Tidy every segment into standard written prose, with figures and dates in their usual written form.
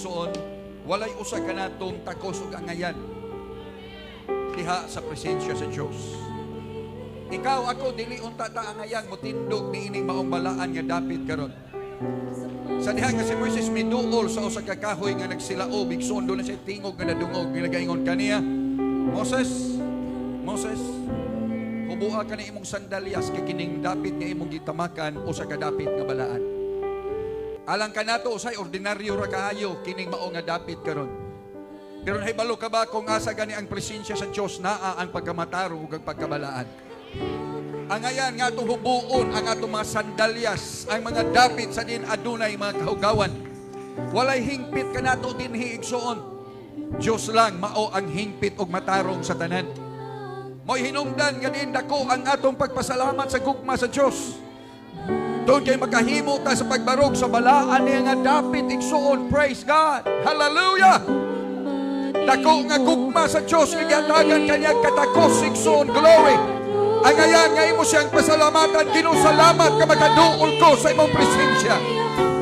igsoon, walay usa ka natong takos ug angayan diha sa presensya sa Dios. Ikaw ako dili unta ta angayan mo tindog niining maong balaan nga dapit karon. Sa diha nga si Moises miduol sa usa ka kahoy nga nagsilaob, igsoon do na siya tingog nga nadungog, nagaingon kaniya, Moses, hubuha ka na imong sandalyas kay kining dapit nga imong gitamakan usa ka dapit nga balaan. Alang ka nato usay ordinaryo ra kaayo kining mao nga dapit karon. Pero nahibalo ka ba kung asa gani ang presensya sa Dios naa ang pagkamataro ug ang pagkabalaan? Ang ayan nga atong hubuon ang atong mga sandalyas, ang mga dapit sa din adunay mga kahugawan. Walay hingpit ka nato dinhi igsoon. Dios lang mao ang hingpit ug matarong sa tanan. Mo'y hinungdan nga din dako ang atong pagpasalamat sa gugma sa Dios. Doon kay makahimo ta sa pagbarog sa balaan niya nga dapit igsoon. Praise God. Hallelujah. Dako nga gugma sa Diyos igatagan kanya katakos igsoon. Glory. Ang ayan nga imo siyang pasalamatan. Ginusalamat ka makaduol ko sa imong presensya.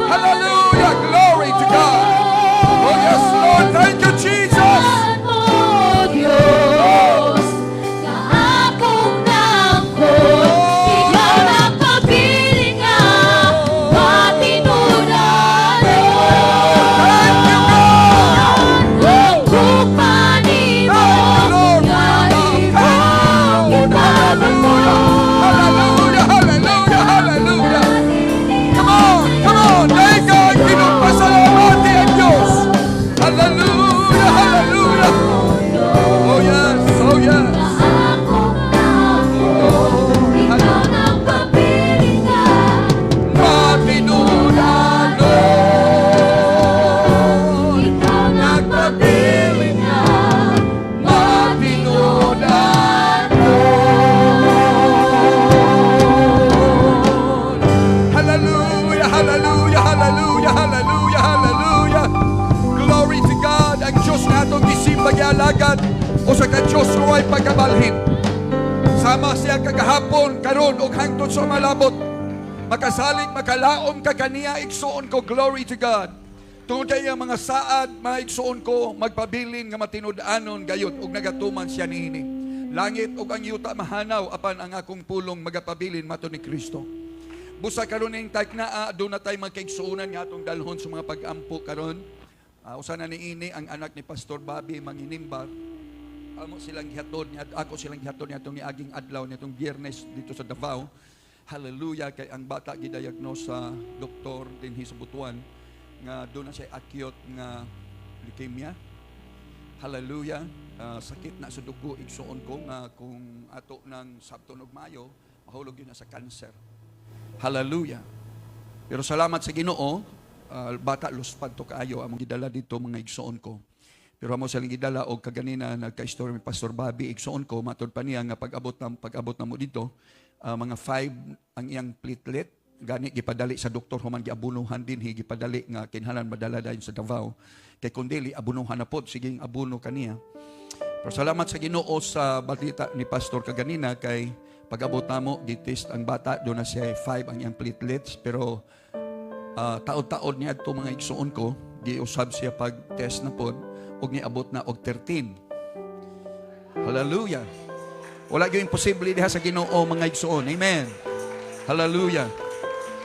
Hallelujah. Glory to God. Oh yes Lord. Thank you Jesus. O sa ka-Diyos ko ay pagkabalhin. Sama siya kagahapon, karon og hangtod sa malabot. Makasalig, makalaom ka kaniya, igsoon ko, glory to God. Tungod kay mga saad, mga igsoon ko, magpabilin nga matinud-anon gayot, og nagatuman siya niini. Langit og ang yuta mahanaw, apan ang akong pulong magapabilin mato ni Kristo. Busa karon ning tagna, doon na tayo magkaigsuunan nga atong dalhon sa mga pag-ampo karon. Usa na niini ang anak ni Pastor Bobby manginimbar. Amo silang gihatod niya, ako silang gihatod niya itong niaging adlaw nitong Biyernes dito sa Davao. Hallelujah, kay ang bata gidiagnose sa doktor dinhi sa Butuan nga doon na siya akyot nga leukemia. Hallelujah, sakit na sa dugo igsuon ko nga kung ato ng Sabton ug Mayo mahulog yun na sa cancer. Hallelujah. Pero salamat sa Ginoo, bata luspad to kaayo among gidala dito mga igsuon ko. Pero amo sa gidala og kaganina nagka-story ni Pastor Bobby igsoon ko matod pa niya nga pag-abot na mo dito mga 5 ang iyang platelet gani gipadali sa doktor human giabunuhan din gipadali nga kinahanglan madala dayon sa Davao kay kun dili abunuhan na pod sige abuno kaniya. Pero salamat sa Ginoo sa balita ni Pastor kaganina kay pag-abot na mo gitest ang bata do na siya 5 ang iyang platelets pero taod-taod niya ito mga igsoon ko giusab siya pag-test na pod og niabot na og 13. Hallelujah. Wala gyud imposible diha sa Ginoo mga igsoon. Amen. Hallelujah.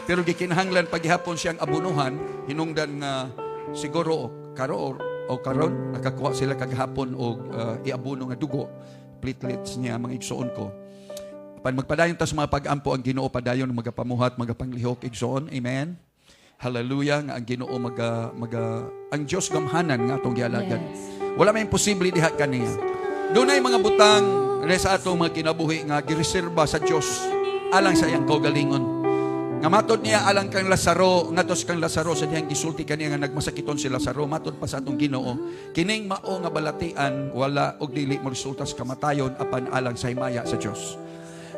Pero gikinahanglan paghihapon siyang abunuhan, hinungdan nga siguro karon nakakuha sila kagahapon og iabuno nga dugo, platelets niya mga igsoon ko. Pan magpadayon ta sa mga pag-ampo ang Ginoo padayon magapamuhat, magapanglihok igsoon. Amen. Hallelujah, nga ang Ginoo ang Dios gamhanan nga atong gialagad. Yes. Wala may imposible diha kaniya. Dunay mga butang sa atong mga kinabuhi nga gireserba sa Dios alang sa iyang kaugalingon. Nga matod niya alang kang Lazaro, ngatos kang Lazaro sa diyang gisulti kaniya nga nagmasakiton si Lazaro, matod pa sa atong Ginoo, kining mao nga balatian wala og dili mo resulta sa kamatayon apan alang sa himaya sa Dios.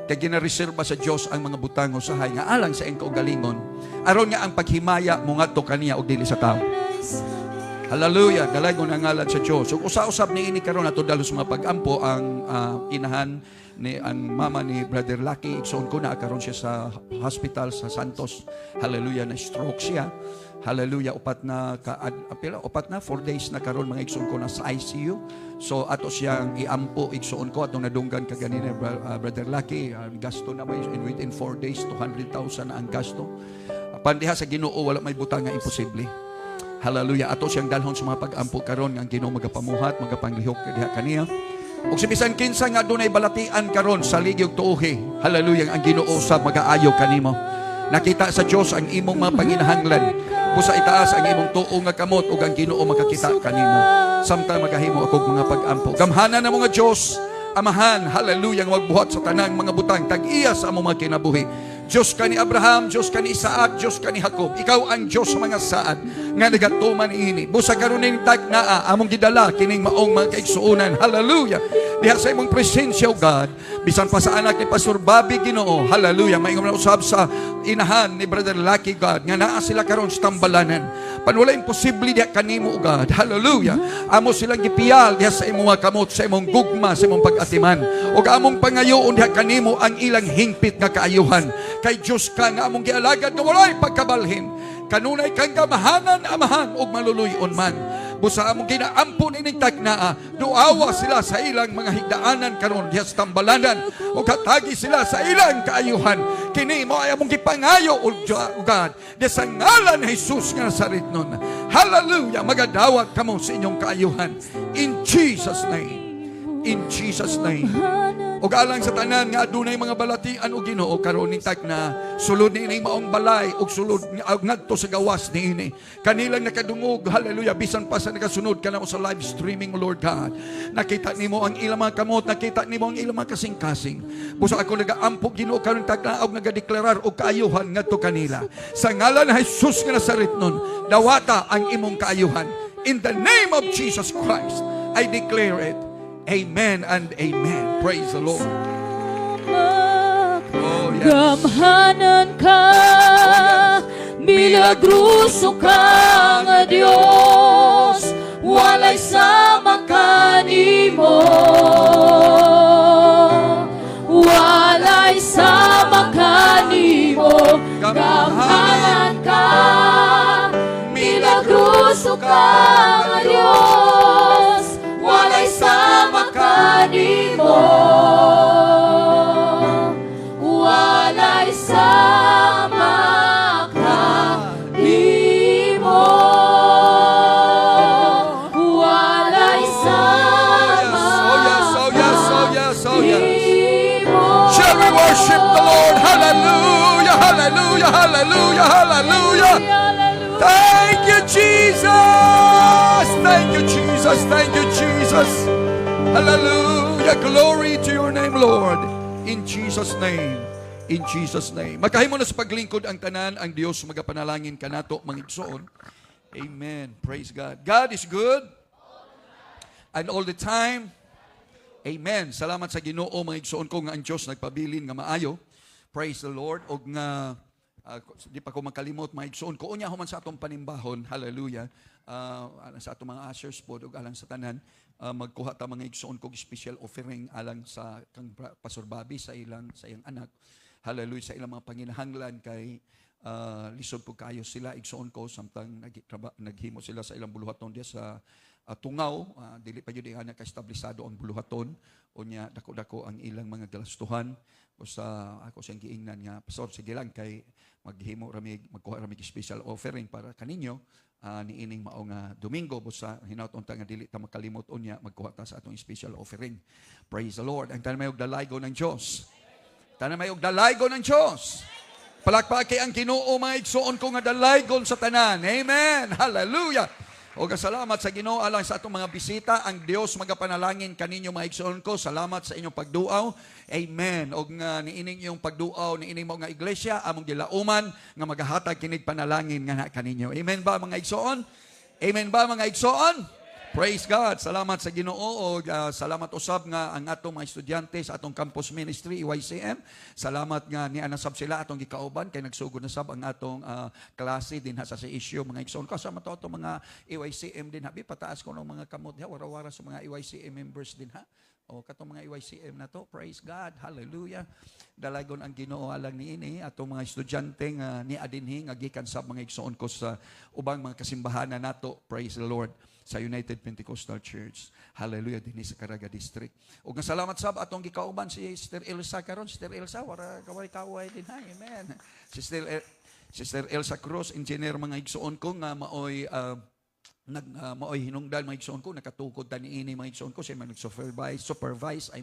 Kaya ginareserba sa Diyos ang mga butang usahay nga alang sa iyang kaugalingon aron nga ang paghimaya mo ngadto kaniya og dili sa tao. Hallelujah, dalaygon ang ngalan sa Diyos. So usa-usab ni ini karon ato dalos mga pag-ampo ang inahan ni ang mama ni Brother Lucky. Igsoon ko na karon siya sa hospital sa Santos. Hallelujah, na stroke siya. Hallelujah, upat na 4 days na karon mga igsoon ko na sa ICU. So ato siyang iampo igsoon ko atong nadunggan kaganina Brother Lucky, gasto na may within 4 days 200,000 ang gasto. Pandiha sa Ginoo wala may butang nga imposible. Hallelujah, ato siyang dalhon sa mga pag-ampo karon nga ang Ginoo magapamuhat, magapanglihok diha kaniya. Ug si bisan kinsa nga dunay balatian karon sa ligyog tuohi, hallelujah, ang Ginoo usab magaayo kanimo. Nakita sa Dios ang imong mga panginahanglan. Busa itaas ang imong tuo nga kamot ug ang Ginoo makakita kanimo. Samtang magahimo ako mga pag-ampo. Gamhanan na mga Dios, Amahan, hallelujah, magbuhat sa tanang mga butang, tag-iya sa among mga kinabuhi. Diyos ka ni Abraham, Diyos ka ni Isaac, Diyos ka ni Jacob. Ikaw ang Diyos sa mga saad nga nagatuman ini. Busa karon ning tagnaa among gidala kining maong mga kaigsuonan. Hallelujah. Diha sa imong presensya, O God, bisan pa sa anak ni Pastor Bobby Ginoo. Hallelujah. Maingom na usab sa inahan ni Brother Lucky, God, nga naa sila karon sa tambalanan. Panwala imposible diha kanimo, O God. Hallelujah. Amo silang gipiyal diha sa imong kamot, sa imong gugma, sa imong pag-atiman. O among pangayoon diha kanimo ang ilang hingpit nga kaayuhan. Kay Diyos ka nga among gialagad nga walay pagkabalhin. Kanunay kang gamahanan, amahan, ug maluluyon man. Busa among ginaampo ining tagnaa, duawa sila sa ilang mga higdaanan karon diha sa tambalanan, ug hatagi sila sa ilang kaayuhan. Kini mo ay among gipangayo, O God, diha sa ngalan ni Jesus nga Nazaretnon. Hallelujah, magadawat kamo sa inyong kaayuhan. In Jesus' name. In Jesus' name. O alang sa tanan nga adunay mga balatian o Ginoo karon ni tagna sulod ni ining maong balay ug sulod ngadto sa gawas niini. Kanilang nakadungog, hallelujah, bisan pa sa nakasunod kana sa live streaming, Lord God. Nakita nimo ang ilang mga kamot, nakita nimo ang ilang mga kasing-kasing. Busa ako nagaampo Ginoo karon tagna og nagadeklarar og kaayuhan ngadto kanila. Sa ngalan ni Jesus nga Nazaretnon, dawata ang imong kaayuhan. In the name of Jesus Christ, I declare it. Amen and amen. Praise the Lord. Oh, yes. Gamhanan ka, milagruso ka nga Dios, walay sama kanimo. Walay sama kanimo. Gamhanan ka, milagruso ka nga Dios, walay sama kanimo. Walay sama kanimo. Walay sama. Oh yes, oh yes, oh yes, oh yes. Kanimo. Shall we worship the Lord? Hallelujah, hallelujah, hallelujah, hallelujah. Thank you, Jesus. Thank you, Jesus. Thank you, Jesus. Hallelujah. Glory to your name, Lord. In Jesus' name. In Jesus' name. Magkahimo na sa paglingkod ang tanan, ang Diyos magapanalangin kanato mangigsoon. Amen. Praise God. God is good. And all the time. Amen. Salamat sa Ginoo mga igsoon ko nga ang Diyos nagpabilin nga maayo. Praise the Lord. Og nga di pa ko makalimot mga igsoon ko unya human sa atong panimbahon. Hallelujah. Sa atong mga ushers po ug alang sa tanan, magkuha ta mga igsoon kog special offering alang sa kang Pastor Bobby sa iyang anak. Hallelujah, sa ilang mga panginahanglan kay lisod po kayo sila igsoon ko samtang naghimo sila sa ilang buluhaton diya sa Tungaw, dili pa jud ana ka-establisado ang buluhaton unya dako-dako ang ilang mga galastuhan. Usa ako siyang giingnan nga pastor sige lang kay magkuha rami special offering para kaninyo niining mao nga Domingo busa hinaut unta nga dili ta makalimot unya magkuha ta sa atong special offering. Praise the Lord. Ang tanan may og dalaygo ng Dios. Tanan may og dalaygo ng Dios. Palakpaki ang Ginoo mga igsoon ko nga dalaygon sa tanan. Amen. Hallelujah. O salamat sa Ginoo alang sa atong mga bisita. Ang Dios magapanalangin kaninyo mga igsoon ko. Salamat sa inyong pagduaw. Amen. O nga niining yung pagduaw niining mo nga iglesia among gilauman nga magahatag kinig panalangin nga kaninyo. Amen ba mga igsoon? Amen ba mga igsoon? Praise God. Salamat sa Ginoo o salamat usab nga ang atong mga estudyante sa atong campus ministry EYCM. Salamat nga ni anasab sila atong gikauban kay nagsugod na sab ang atong klase din sa issue mga igsoon. Kasama to atong mga EYCM din habi pataas ko ng mga kamot ha warawara sa mga EYCM members din ha. O katong mga EYCM na to, praise God, hallelujah. Dalagon ang Ginoo alang niini atong mga estudyante nga ni adinhi nga gikan sa mga igsoon ko sa ubang mga kasimbahanan nato, praise the Lord, sa United Pentecostal Church. Hallelujah, dinhi sa Caraga District. Ug nga salamat sab atong gikauban si Sister Elsa karon. Sister Elsa, wala kaway din ha. Amen. Sister Elsa Cruz, engineer mga igsoon ko nga maoy maoy hinungdan mga igsoon ko, nakatukod ta niini mga igsoon ko, siya man supervise,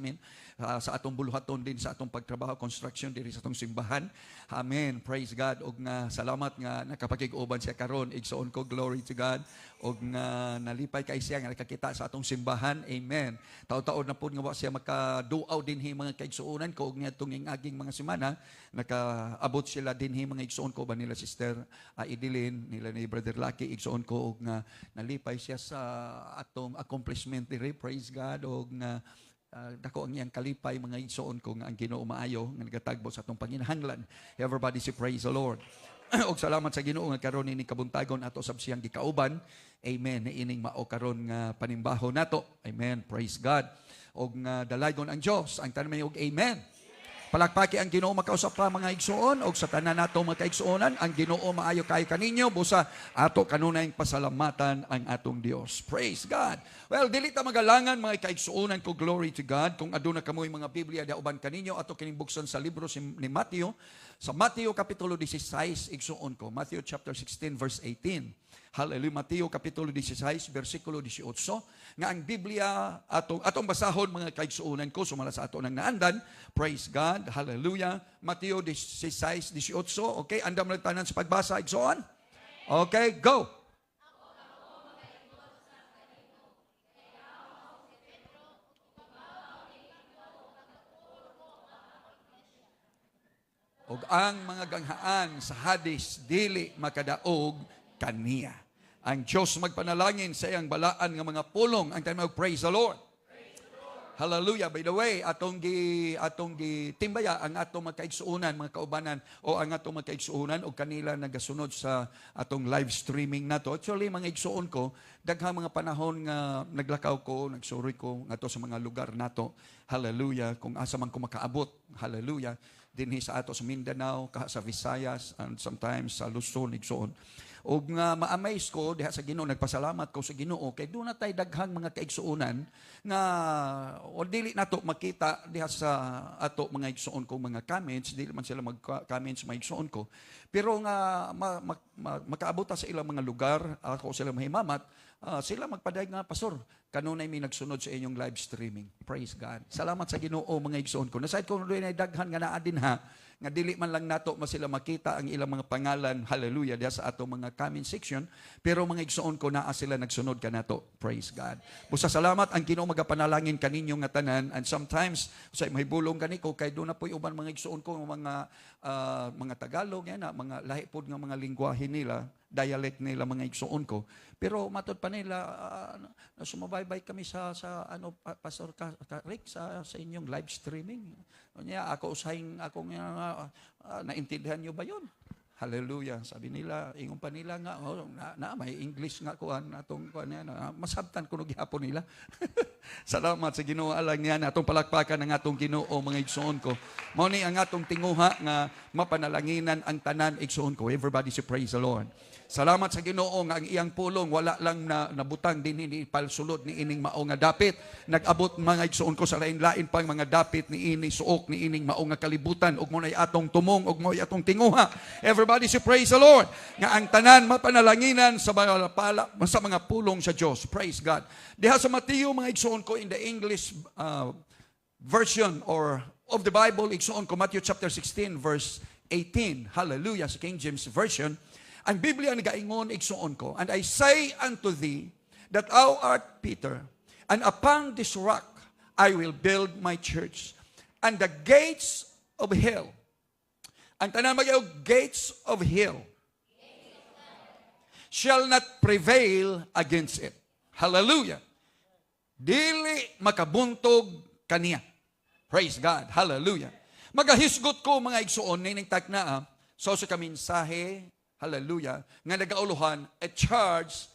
sa atong buluhaton din sa atong pagtrabaho, construction diri sa atong simbahan. Amen. Praise God. Og nga salamat nga nakapakig-uban siya karon, igsoon ko, glory to God. Og nga nalipay kay siya nga nakakita sa atong simbahan. Amen. Taon-taon na po nga wa siya makaduaw dinhi mga kaigsuonan ko, og nga tunging aging mga semana nakaabot sila dinhi mga igsoon ko ba nila Sister Idilin, nila ni Brother Lucky, igsoon ko, og nga nalipay siya sa atong accomplishment diri, praise God. Og nga dako ang iyang kalipay mga igsoon ko nga ang Ginoo maayo nga nagatagbo sa atong panginahanglan. Everybody say praise the Lord. Og salamat sa Ginoo nga karon ini kabuntagon ato sab siyang gikauban. Amen. Ining mao karon nga panimbaho nato. Amen. Praise God. Og nga dalaygon ang Dios. Ang tanan may og amen. Palakpaki ang Ginoo makausap pa mga igsoon, og sa tanan nato mga kaigsuonan, ang Ginoo maayo kay kaninyo, busa ato kanunay pasalamatan ang atong Dios. Praise God. Well, dili ta magalangan mga kaigsuonan ko, glory to God. Kung aduna kamoy mga Biblia da uban kaninyo, ato kining buksan sa libro ni Mateo, sa Mateo kapitulo 16 igsuon ko, Matthew chapter 16 verse 18. Hallelujah. Mateo kapitulo 16 bersikulo 18, nga ang Biblia atong basahon mga kaigsuonan ko, sumala sa ato nang naandan. Praise God. Hallelujah. Mateo 16:18. Okay, andam lang tanan sa pagbasa, igsoon. Okay, go. Og ang mga ganghaan sa Hades dili makadaog kaniya. Ang Diyos magpanalangin sa iyang balaan ng mga pulong. Ang tayo praise the Lord. Hallelujah. By the way, atong timbaya ang atong magkaigsuunan, mga kaubanan, o ang atong magkaigsuunan, o kanila nagasunod sa atong live streaming nato. Actually, mga igsuon ko, daghang mga panahon nga naglakaw ko, nagsuroy ko nga to sa mga lugar nato. Hallelujah. Kung asa man ko makaabot. Hallelujah. Dinhi sa ato sa Mindanao, sa Visayas, and sometimes sa Luzon, igsuon. O nga ma-amaze ko diha sa Ginoo, nagpasalamat ko sa Ginoo kay doon na tay daghang mga kaigsuonan nga o dili nato makita diha sa ato mga igsuon ko mga comments, dili man sila mag-comments mga igsuon ko, pero nga makaabot sa ilang mga lugar, ako sila mahimamat, sila magpaday nga, pastor, kanunay may nagsunod sa inyong live streaming. Praise God. Salamat sa Ginoo mga igsuon ko. Nasayad ko doon ay daghan nga naa din ha, nga dili man lang nato masila makita ang ilang mga pangalan, hallelujah, diha sa ato mga comment section, pero mga igsuon ko naa sila nagsunod kanato. Praise God. Busa salamat ang Ginoo magapanalangin kaninyo nga tanan, and sometimes sa mahibulong kaniko kay do na po'y uban mga igsuon ko mga Tagalog yan, mga lahi pod nga mga lingwahe nila, dialect nila mga igsuon ko. Pero matod pa nila sumabaybay kami sa Pastor Rick sa inyong live streaming. Niya ako usahin ako nga naintindihan niyo ba 'yon? Hallelujah. Sabi nila, ingon pa nila nga may English nga kuan atong kuan yan. Masabtan kuno gihapon nila. Salamat sa Ginoo alang niya atong palakpakan ang atong Ginoo mga igsoon ko. Mao ni ang atong tinguha nga mapanalanginan ang tanan igsoon ko. Everybody say praise the Lord. Salamat sa Ginoo nga ang iyang pulong wala lang na nabutang din ni palsulod ni ining mao nga dapit. Nag-abot mga igsoon ko sa lain-lain pang mga dapit ni ini suok ni ining mao nga kalibutan ug mo nay atong tumong ug mo atong tinguha. Everybody say praise the Lord. Nga ang tanan mapanalanginan sa mga pulong sa Dios. Praise God. Diha sa Mateo mga igsoon ko in the English version or of the Bible, igsoon ko Matthew chapter 16 verse 18. Hallelujah sa King James version. Ang Biblia nagaingon igsuon ko, and I say unto thee that thou art Peter, and upon this rock I will build my church, and the gates of hell. Ang tanan magayo gates of hell shall not prevail against it. Hallelujah. Dili makabuntog kaniya. Praise God. Hallelujah. Magahisgot ko mga igsuon ning tagna so sa kaminsahe, hallelujah, nga nagauluhan, a charge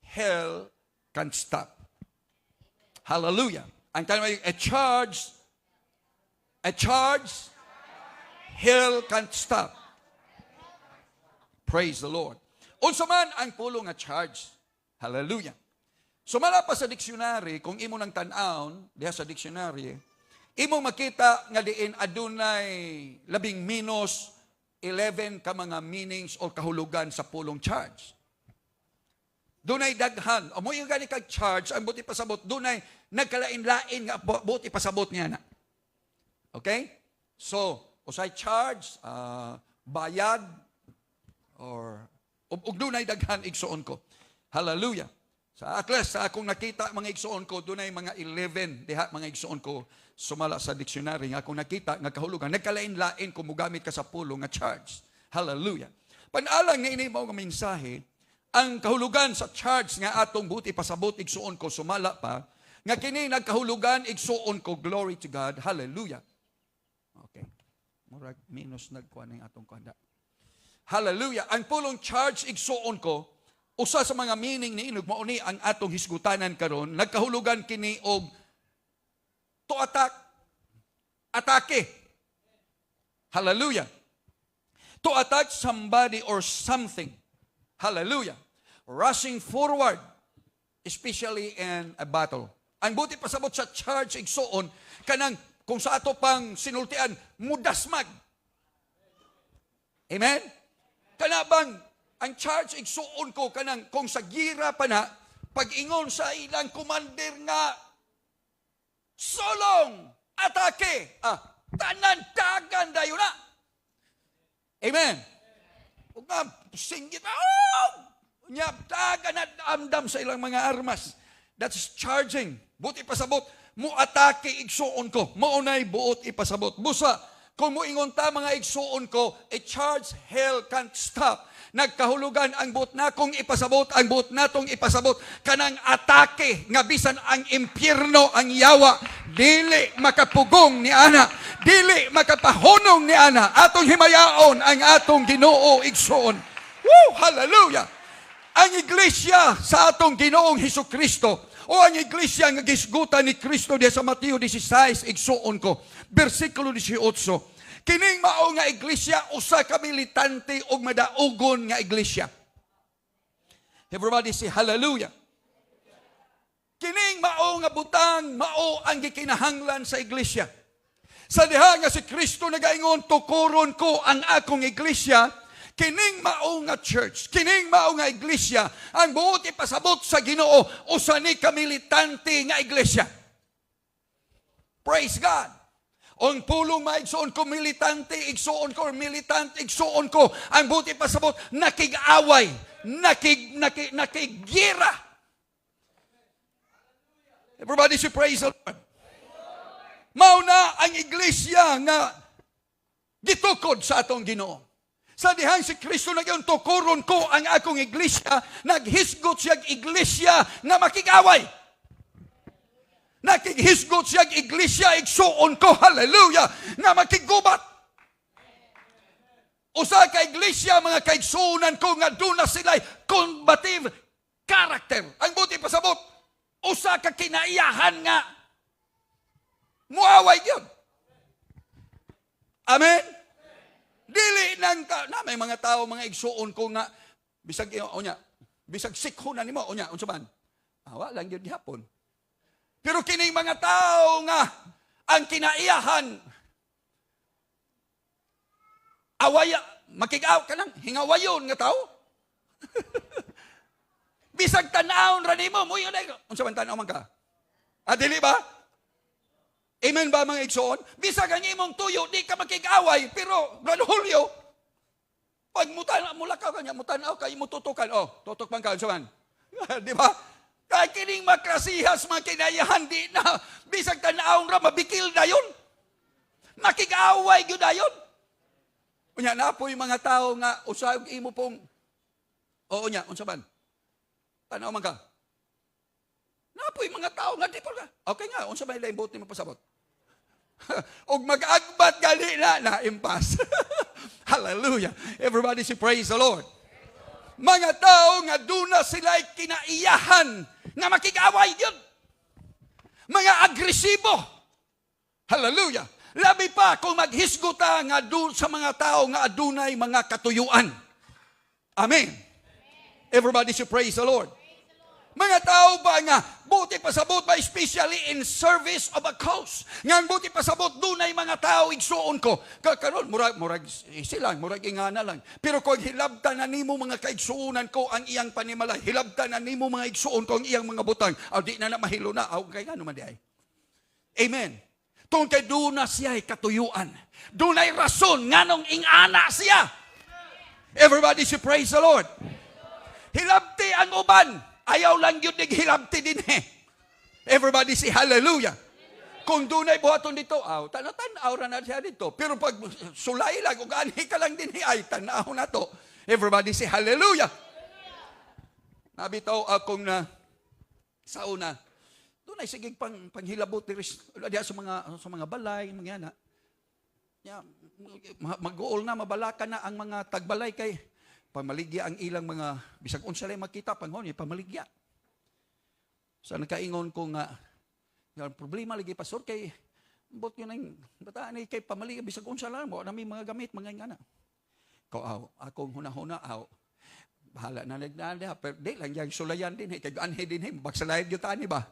hell can stop. Hallelujah. Ang tanong ay, a charge, hell can't stop. Praise the Lord. Unsa man ang pulong nga charge. Hallelujah. So mala pa sa dictionary, kung imo nang tan-aon, diha sa dictionary, imo makita nga diin adunay labing minus 11 ka mga meanings o kahulugan sa pulong charge. Dunay daghan. Amo yung gani kag charge, ang buti pasabot, dunay nagkalain-lain nga buti pasabot niya na. Okay? So, usay charge, bayad, or ug dunay daghan igsuon ko. Hallelujah. Sa atlas, sa akong nakita mga igsuon ko, dunay mga 11 diha mga igsuon ko sumala sa dictionary nga akong nakita nga kahulugan. Nagkalain-lain kung mugamit ka sa pulong nga charge. Hallelujah. Panalang nga ini mao nga mensahe, ang kahulugan sa charge nga atong buti pasabot igsuon ko sumala pa, nga kini nagkahulugan igsuon ko, glory to God, hallelujah. Okay. Murag minus nagkuha ng atong kanda. Hallelujah. Ang pulong charge igsuon ko, usa sa mga meaning ni inog mao ni ang atong hisgutanan karon, nagkahulugan kini og to attack, atake. Hallelujah. To attack somebody or something. Hallelujah. Rushing forward, especially in a battle. Ang buti pasabot sa charge igsuon kanang kung sa ato pang sinultian mudasmag. Amen. Kanabang ang charge igsuon ko kanang kung sa gira pa na pag-ingon sa ilang commander nga solong atake. Tanan dagan dayon na. Amen. Ug nga singgit dagan at amdam sa ilang mga armas. That's charging. Buti pasabot, mo atake igsuon ko. Maunay buot ipasabot. Busa, kung moingon ta mga igsuon ko, a charge hell can't stop. Nagkahulugan ang buot na kong ipasabot, ang buot natong ipasabot, kanang atake, nga bisan ang impyerno, ang yawa, dili makapugong ni ana, dili makapahunong ni ana, atong himayaon ang atong Ginoo igsuon. Woo! Hallelujah! Ang iglesia sa atong Ginoong Hesukristo o ang iglesia nga gisgutan ni Kristo diya sa Mateo 16 igsuon ko bersikulo 18, kining mao nga iglesia usa ka militante og madaugon nga iglesia. Everybody say hallelujah. Kining mao nga butang mao ang gikinahanglan sa iglesia. Sa diha nga si Kristo nagaingon, tukuron ko ang akong iglesia. Kining mao nga church, kining mao nga iglesia, ang buot ipasabot sa Ginoo usa ni ka militante nga iglesia. Praise God. Ang pulong maigsuon ko militante, igsuon ko militante, igsuon ko ang buot ipasabot nakig-away, nakigira. Everybody say praise the Lord. Mao na ang iglesia nga gitukod sa atong Ginoo. Sa dihang si Kristo nagyon, tukuron ko ang akong iglesia, naghisgot siyang iglesia nga makig-away. Nakighisgot siyang iglesia, igsuon ko, hallelujah, nga makigubat. Usa ka iglesia, mga kaigsuunan ko, nga doon na sila'y combative character. Ang buti pasabot, usa ka kinaiyahan nga muaway yun. Amen? Dili nang na may mga tao, mga igsuon ko nga bisag bisag sikho na nimo unya unsa man. Awa lang gyud gihapon. Pero kining mga tao nga ang kinaiyahan awaya makig-aw kanang hingawayon nga tao. Bisag tan-awon ra nimo mo yun ay unsa man tan-aw man ka? Dili ba? Amen ba mga igsoon? Bisag ang imong tuyo, di ka makig-away, pero Hulyo, pag mulakaw ka niya, mutanaw ka, imututukan, tutok man ka, saman. Di ba? Kaya kining makrasihas, mga kinayahan, di na, bisag tanaong ra, mabikil na yun. Makig-away yun na yun. Unya, na po yung mga tao nga, usag imo pong, unya, unsa man? Tanaw man ka. Na po yung mga tao nga, di po ka. Okay nga, unsa man ilaing buot ni mapasabot. Og mag-agbat gali na impas. Hallelujah. Everybody say praise the Lord. Mga tao nga duna sila kinaiyahan nga makig-away yun. Mga agresibo. Hallelujah. Labi pa kung maghisguta nga sa mga tao nga adunay mga katuyuan. Amen. Everybody should praise the Lord. Mga tao ba nga, buti pasabot ba, especially in service of a cause. Nga buti pasabot, dunay mga tao, igsuon ko. Karon murag silang, murag ingana lang. Pero kung hilabtan na nimo mga kaigsuunan ko ang iyang panimalay, hilabtan na nimo mga igsuon ko ang iyang mga butang, di na mahilo na, kaya nga naman di ay. Amen. Tungkol kay duna siya ay katuyuan. Dunay rason, nganong ingana siya. Everybody should praise the Lord. Hilabti ang uban. Ayaw lang yun hilabti din Everybody say hallelujah. Kung dunay buhaton dito, tanaw ra na siya dito. Pero pag sulay lang, kung ani ka lang din ay tanaw na to. Everybody say hallelujah. Nabitaw akong na sa una, doon ay sigig panghilabot sa mga balay, mga yana. Mag-uol na, mabalakan na ang mga tagbalay kay pamaligya ang ilang mga, bisag unsa lay makita, panghon, pamaligya. Sa nakaingon ko nga, yung problema lagi pastor kay, bot yun ang bataan kay pamaligya, bisag unsa lang, nami mga gamit, mga ingana. Akong huna-huna, bahala na nagnada, pero di lang yung sulayan din, kay anhe din, bagsalayan yung tani ba?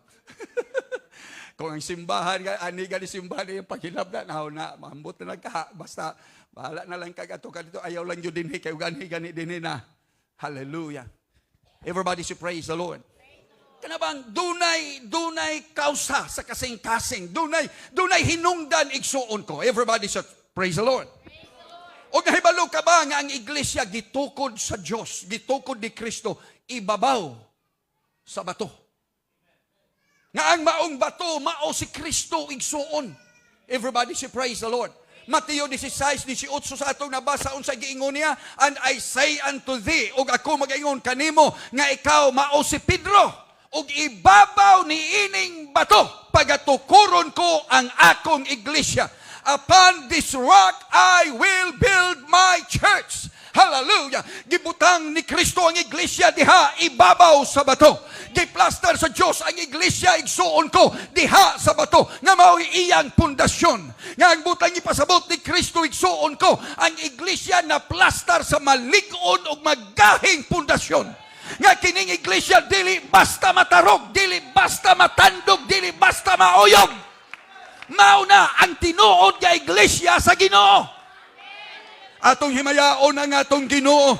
Kung ang simbahan, ani ka ni simbahan, yung paghilap na, maambot na nagkaha, basta, bahala na lang kagato ka dito, ayaw lang yun din, kay gani din na. Hallelujah. Everybody should praise the Lord. Kanabang, dunay kausa sa kasing-kasing, dunay hinungdan igsuon ko. Everybody should praise the Lord. O nahibalo ka ba nga ang iglesia gitukod sa Diyos, gitukod ni Kristo, ibabaw sa bato. Nga ang maong bato, mao si Kristo igsuon. Everybody should praise the Lord. Mateo 16:18 sa atong nabasa unsa giingon niya, and I say unto thee, ug ako magaingon kanimo nga ikaw mao si Pedro, ug ibabaw ni ining bato pagatukuron ko ang akong iglesia. Upon this rock I will build my church. Hallelujah. Gibutang ni Kristo ang iglesia diha ibabaw sa bato. Giplaster sa Diyos ang iglesia igsuon ko diha sa bato. Nga mao iyang pundasyon. Nga ang butang ipasabot ni Kristo igsuon ko ang iglesia na plaster sa malig-on ug magahing pundasyon. Nga kining iglesia dili basta matarog, dili basta matandog, dili basta mauyog. Mao na ang tinuod nga iglesia sa Ginoo. Atong himayaon ang atong Ginoo.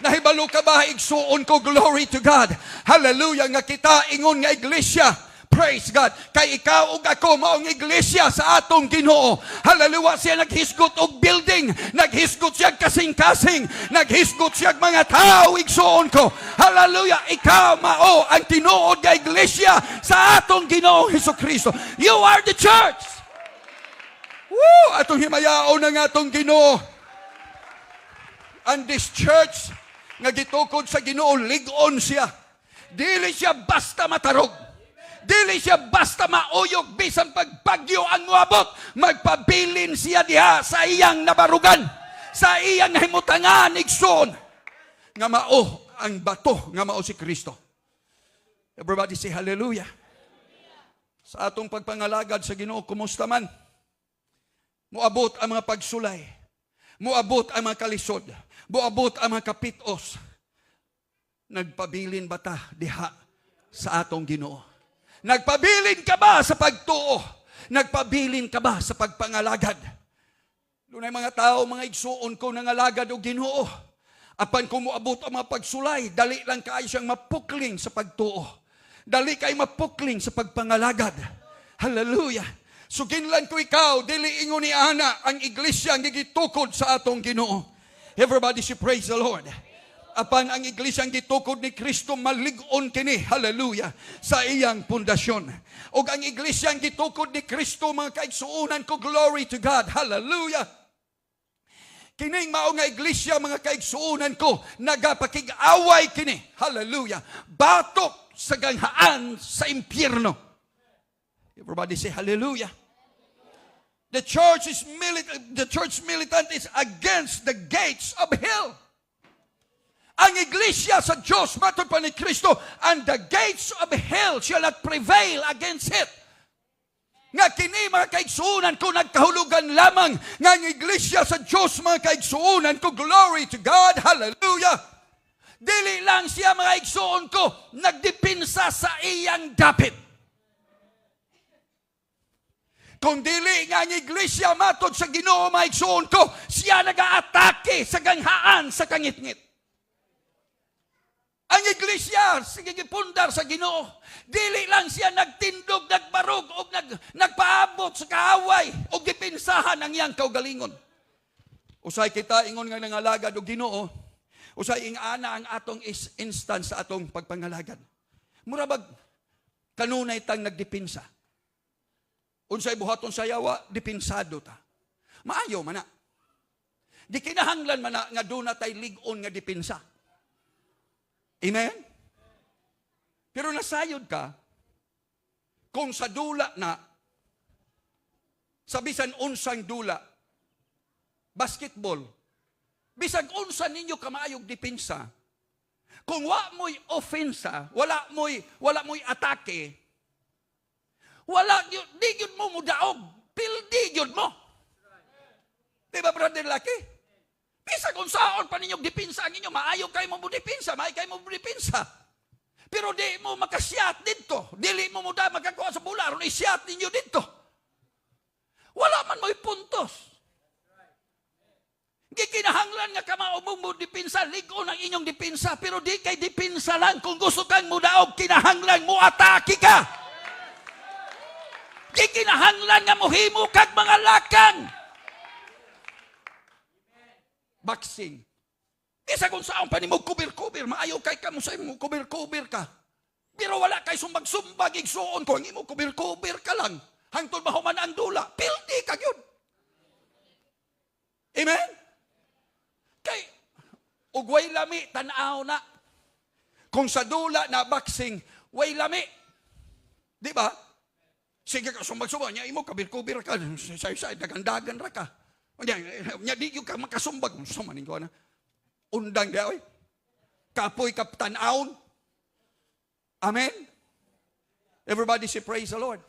Nahibalo ka ba igsuon ko, glory to God. Hallelujah, nga kita ingon nga iglesia. Praise God. Kay ikaw ug ako maong iglesia sa atong Ginoo. Hallelujah, siya naghisgot og building, naghisgot siya kasing-kasing, naghisgot siya mga tao igsuon ko. Hallelujah, ikaw mao ang tinuod nga iglesia sa atong Ginoo Hesukristo. You are the church. Woo! Atong himayaon ang atong Ginoo. And this church nga gitukod sa Ginoo, lig-on siya. Dili siya basta matarog. Dili siya basta mauyog bisan pagbagyo ang muabot. Magpabilin siya diha sa iyang nabarugan, sa iyang nahimutangan igsoon. Nga mao ang bato, nga mao si Kristo. Everybody say hallelujah. Sa atong pagpangalagad sa Ginoo, kumusta man? Muabot ang mga pagsulay. Muabot ang mga kalisod. Muabot ang mga kapitos. Nagpabilin ba ta diha sa atong Ginoo? Nagpabilin ka ba sa pagtuo? Nagpabilin ka ba sa pagpangalagad? Dunay mga tao, mga igsuon ko nangalagad o Ginoo. Apan kung muabot ang mga pagsulay, dali lang kayo siyang mapukling sa pagtuo. Dali kayo mapukling sa pagpangalagad. Hallelujah. So ginlan ko ikaw, dili ingon ni ana ang iglesia ang gitukod sa atong Ginoo. Everybody should praise the Lord. Apan ang iglesia ang gitukod ni Kristo malig-on kini, hallelujah, sa iyang pundasyon. Og ang iglesia ang gitukod ni Kristo, mga kaigsuunan ko, glory to God, hallelujah. Kining mao nga iglesia, mga kaigsuunan ko, nagapakig-away kini, hallelujah, batok sa ganghaan sa impyerno. Everybody say hallelujah. The church militant is against the gates of hell. ang iglesia sa Diyos, matod pa ni Kristo, and the gates of hell shall not prevail against it. Nga kini mga kaigsuunan ko nagkahulugan lamang nga ang iglesia sa Diyos, mga kaigsuunan ko, glory to God, hallelujah. Dili lang siya, mga igsuon ko, nagdipinsa sa iyang dapit. Kung dili nga ang iglesia matod sa Ginoo, mga igsuon ko, siya nag-aatake sa ganghaan sa kangit-ngit. Ang iglesia, sige gipundar sa Ginoo, dili lang siya nagtindog, nagbarog, o nagpaabot sa kaaway, o gipinsahan ang iyang kaugalingon. Usay kita ingon nga nangalagad o Ginoo, usay ingana ang atong instance sa atong pagpangalagad. Murabag, kanunay tang nagdipinsa. Unsay buhaton sa yawa, dipinsado ta. Maayo man na. Di kinahanglan man na nga doon na tayo ligon nga dipinsa. Amen? Pero nasayod ka, kung sa dula na, sa bisan unsang dula, basketball, bisag unsa ninyo kamaayog dipinsa, kung wa mo'y ofensa, wala mo'y atake, di yun mo mudaog, pildi yun mo. Diba, brother Lucky? Bisa kung saan pa ninyong dipinsa ang inyo, maayo kayo mo dipinsa, maayo kayo mo dipinsa. Pero di mo makasyat dito, dili mo muda makakuha sa bular, isyat ninyo dito. Wala man mo'y puntos. Di kinahanglan nga kamao mo dipinsa, ligo ng inyong dipinsa, pero di kay dipinsa lang. Kung gusto kang mudaog, kinahanglan mo atake ka. Di kinahanglan nga mohimo kag mga lakang. Boxing. Isa kung saan pa ni mo kubir-kubir, maayo kay ka mo sa imo kubir-kubir ka. Pero wala kay sumbag-sumbag, igsuon ko, ang imo kubir-kubir ka lang. Hangtod mahuman ang dula, pildi ka yun. Amen? Kay, ugway lami, tanaw na. Kung sa dula na boxing, way lami. Di ba? Sige ka sumbag-sumbag, niya imo kabir-kubir ka, say-say, dagan-dagan ra ka. Nya di yung ka makasumbag. Sumanin ko na. Undang di oy. Kapoy kaptanaon. Amen? Everybody say praise the Lord.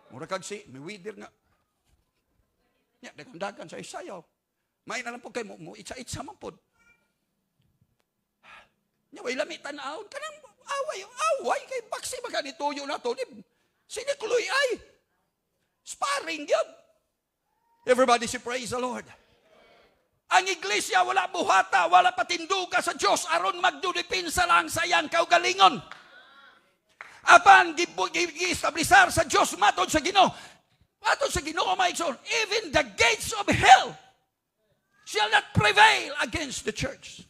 Mura kag si, may widir nga. Nya, dagan-dagan sa isayaw. May na lang po kayo, mo itsa-itsa man po. Nya, way lami tanaon. Kanang away, kay baksi ba ganituyo na to. Sinikluy ay. Sparring yun. Everybody say praise the Lord. Ang iglesia wala buhata, wala patinduga sa Diyos aron magdudipinsa lang sa iyang kaugalingon. Apan gi-establisar sa Diyos matod sa Ginoo. Matod sa Ginoo, my son, even the gates of hell shall not prevail against the church.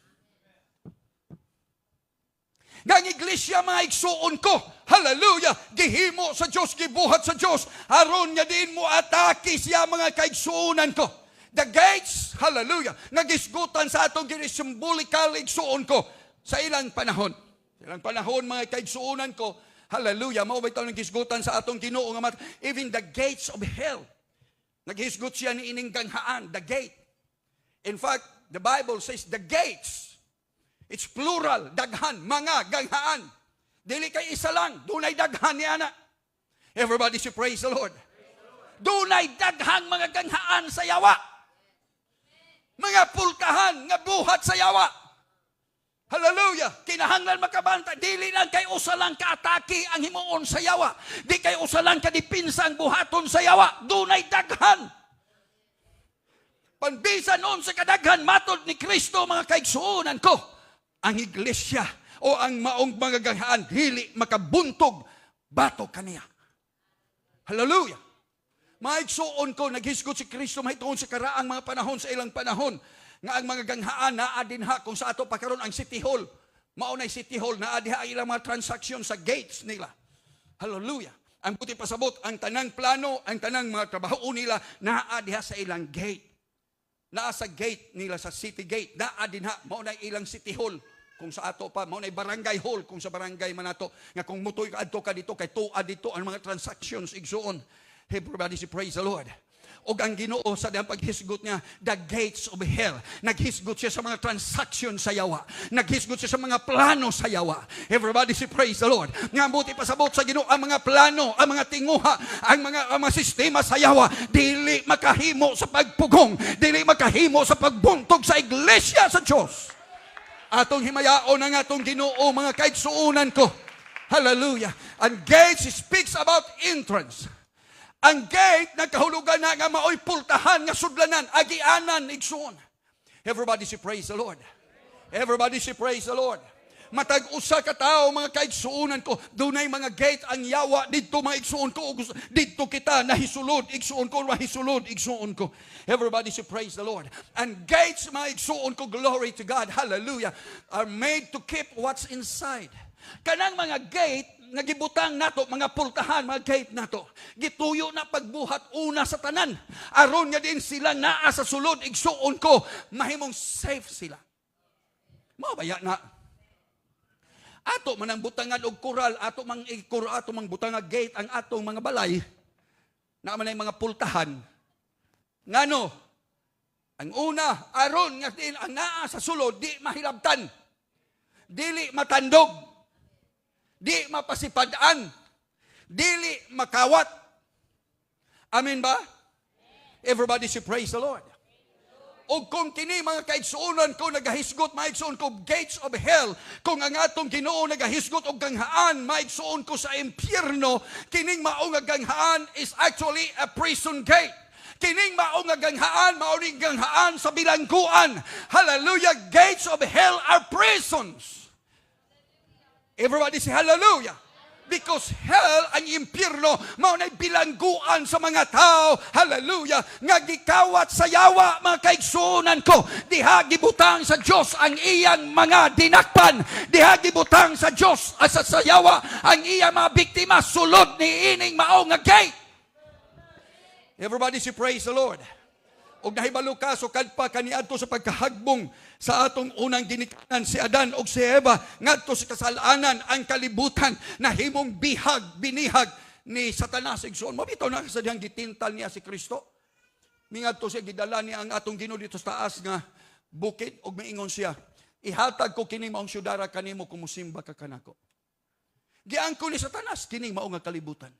Ng iglesia, mga igsuon ko, hallelujah, gihimo sa Diyos, gibuhat sa Diyos, aron niya din mo atake siya, mga kaigsuunan ko. The gates, hallelujah, nagisgutan sa atong symbolical igsuon ko sa ilang panahon. Sa ilang panahon, mga kaigsuunan ko, hallelujah, maubay tayo nagisgutan sa atong Ginoo nga even the gates of hell, naghisgot siya ni ining ganghaan, the gate. In fact, the Bible says the gates, it's plural, daghan, mga ganghaan. Dili kay isa lang, dunay daghan ni ana. Everybody say praise the Lord. Dunay daghang mga ganghaan sa yawa. Mga pultahan nga buhat sa yawa. Hallelujah. Kinahanglan makabanta. Dili lang kay usa lang ka-atake ang himuon sa yawa. Di kay usa lang kadipinsa ang buhaton sa yawa. Dunay daghan. Panbisan noon sa kadaghan, matod ni Kristo, mga kaigsuunan ko, ang iglesia o ang maong mga ganghaan dili makabuntog bato kaniya. Hallelujah. Maigsuon ko, naghisgot si Kristo mahitungod sa karaang mga panahon, sa ilang panahon, nga ang mga ganghaan naa dinha kung sa ato pagkaron ang City Hall. Maunay City Hall, naa diha ilang mga transaksyon sa gates nila. Hallelujah. Ang buti pasabot, ang tanang plano, ang tanang mga trabaho nila, naa diha sa ilang gate. Naa sa gate nila, sa city gate, naa dinha, maunay ilang City Hall. Kung sa ato pa, maunay barangay hall, kung sa barangay man ato, nga kung mutoy ka adto ka dito, kay tuad dito ang mga transactions igsuon. Everybody say praise the Lord. O ang Ginoo sa diyang paghisgot niya, the gates of hell. Naghisgot siya sa mga transaction sa yawa. Naghisgot siya sa mga plano sa yawa. Everybody say praise the Lord. Nga buti pasabot sa Ginoo ang mga plano, ang mga tinguha, ang mga sistema sa yawa, dili makahimo sa pagpugong, dili makahimo sa pagbuntog sa iglesia sa Diyos. Atong himayaon ang atong Ginoo, mga kaigsuunan ko. Hallelujah. And gates speaks about entrance. Ang gate, nagkahulugan na nga maoy pultahan, nga sudlanan, agianan, igsuon. Everybody say praise the Lord. Everybody say praise the Lord. Matag usa ka tao, mga kaigsuunan ko, dunay mga gate ang yawa, dito mga igsuon ko, dito kita, nahisulod, igsuon ko, mahisulod, igsuon ko. Everybody say praise the Lord. And gates, mga igsuon ko, glory to God, hallelujah, are made to keep what's inside. Kanang mga gate, nagibutang nato, mga pultahan, mga gate nato, gituyo na pagbuhat una sa tanan. Aron nga din sila naa sa sulod, igsuon ko, mahimong safe sila. Mabaya na. Ato man ang butangan og koral, ato mang ato mang butanga gate ang atong mga balay, na man ay mga pultahan. Ngano? Ang una, aron nga din ang naa sa sulod, di mahilabtan. Dili matandog. Di mapasipadaan, dili makawat. Amen ba? Everybody say praise the Lord. O kung kini mga kaigsuonan ko nagahisgot, maigsuon ko gates of hell, kung ang atong Ginoo nagahisgot og ganghaan, maigsuon ko sa impyerno, kining mao nga ganghaan is actually a prison gate. Kining mao nga ganghaan, mao ning ganghaan sa bilangguan. Hallelujah, gates of hell are prisons. Everybody say hallelujah. Because hell, ang impyerno, mao na'y bilangguan sa mga tao, hallelujah, nga gikawat sa yawa, mga kaigsuonan ko. Diha gibutang sa Diyos ang iyang mga dinakpan. Diha gibutang sa Diyos, sa yawa, ang iyang mga biktima, sulod ni ining mao nga gate. Everybody say praise the Lord. Og nahibalo ka, so kadpa kaniadto sa pagkahagbong sa atong unang ginikanan si Adan og si Eva, ngadto sa kasalanan, ang kalibutan na himong binihag ni Satanas. Igsoon, mabitaw na sa diyang gitintal niya si Kristo. Mingadto siya, gidala niya ang atong Ginoo dito sa taas nga bukid, og maingon siya, ihatag ko kini maong syudara kanimo kung musimba ka kanako. Giangko ni Satanas, kini mao nga kalibutan.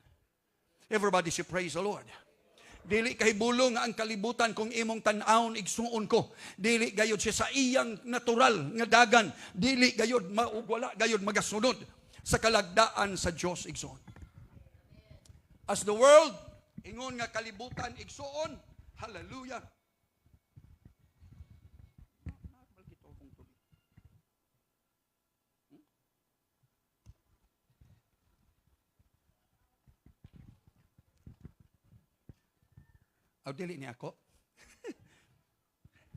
Everybody say praise the Lord. Dili kay bulong ang kalibutan kung imong tan-awon igsuon ko. Dili gayod siya sa iyang natural nga dagan. Dili gayod wala gayod magasunod sa kalagdaan sa Dios igsuon. As the world ingon nga kalibutan igsuon, hallelujah. O, dili ni ako.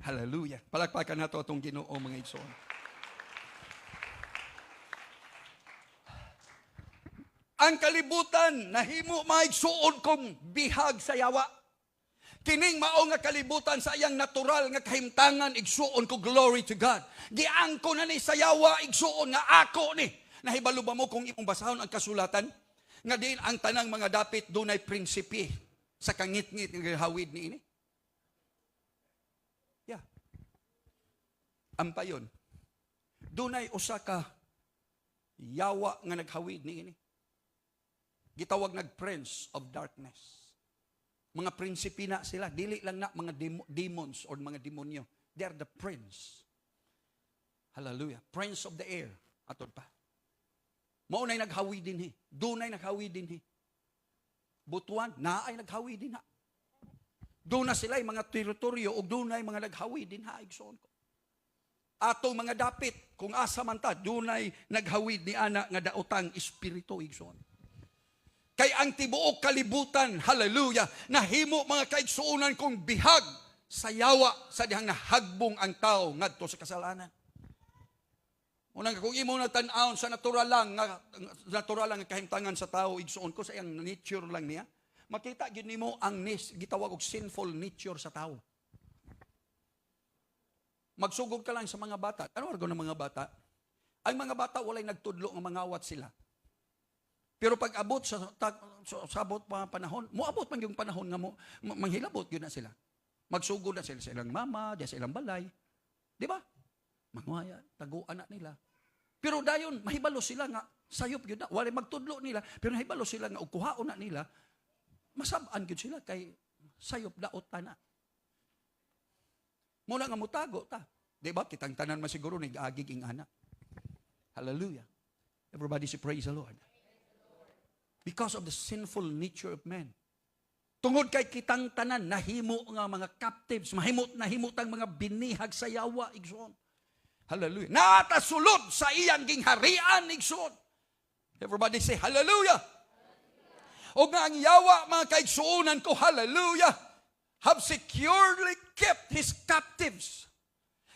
Hallelujah. Palakpakan nato itong Ginoo, mga igsoon. Ang kalibutan, nahimo maigsuon kong bihag sa yawa. Kining mao nga kalibutan sa iyang natural nga kahimtangan, igsuon ko, glory to God. Giangko na ni sa yawa, igsuon nga ako ni. Nahibalo ba mo kung imong basahon ang kasulatan? Nga din ang tanang mga dapit dunay prinsipi sa kangit-ngit ng hawid ni ini? Yeah. Ampayon. Dunay usa ka yawa nga naghawid ni ini. Gitawag nag-prince of darkness. Mga prinsipi na sila. Dili lang na mga demons or mga demonyo. They are the prince. Hallelujah. Prince of the air. Atod pa. Maunay naghawid din Dunay naghawid din Butuan, na ay naghawi din ha. Doon na sila mga teritoryo o doon na mga naghawi din ha. Igsoon ko. Atong mga dapit, kung asa man ta, doon ay naghawid ni ana nga daotang espiritu. Igsoon. Kay ang tibuok kalibutan, hallelujah, nahimo mga kaigsuunan kong bihag sa yawa sa dihang nahagbong ang tao ngadto sa kasalanan. Unang kung imo nagtan-aon sa natural lang nga kahimtangan sa tao, igsuon ko sa iyang nature lang niya, makita gyud nimo ang gitawag og sinful nature sa tao. Magsugod ka lang sa mga bata. Ano argo ng mga bata? Ang mga bata walay nagtudlo nga mangawat sila. Pero pag abot sa abot pa panahon, moabot man yung panahon nga mo, manghilabot yun na sila. Magsugod na sila sa ilang mama, sa ilang balay. Di ba? Manguhaya, taguan na nila. Pero dayon, mahibalo sila nga, sayop yun na, wala magtudlo nila, pero mahibalo sila nga, ukuhaon na nila, masabaan yun sila kay sayop daot ta na. Muna nga mutago ta. Di ba? Kitang tanan masiguro nag-agig ing anak. Hallelujah. Everybody say praise the Lord. Because of the sinful nature of man. Tungod kay kitang tanan, nahimo nga mga captives, nahimutang mga binihag sa yawa, igsoon. Hallelujah. Natasulod sa iyang gingharian, igsoon. Everybody say hallelujah. O nga ang yawa, mga kaigsuunan ko, hallelujah, have securely kept his captives.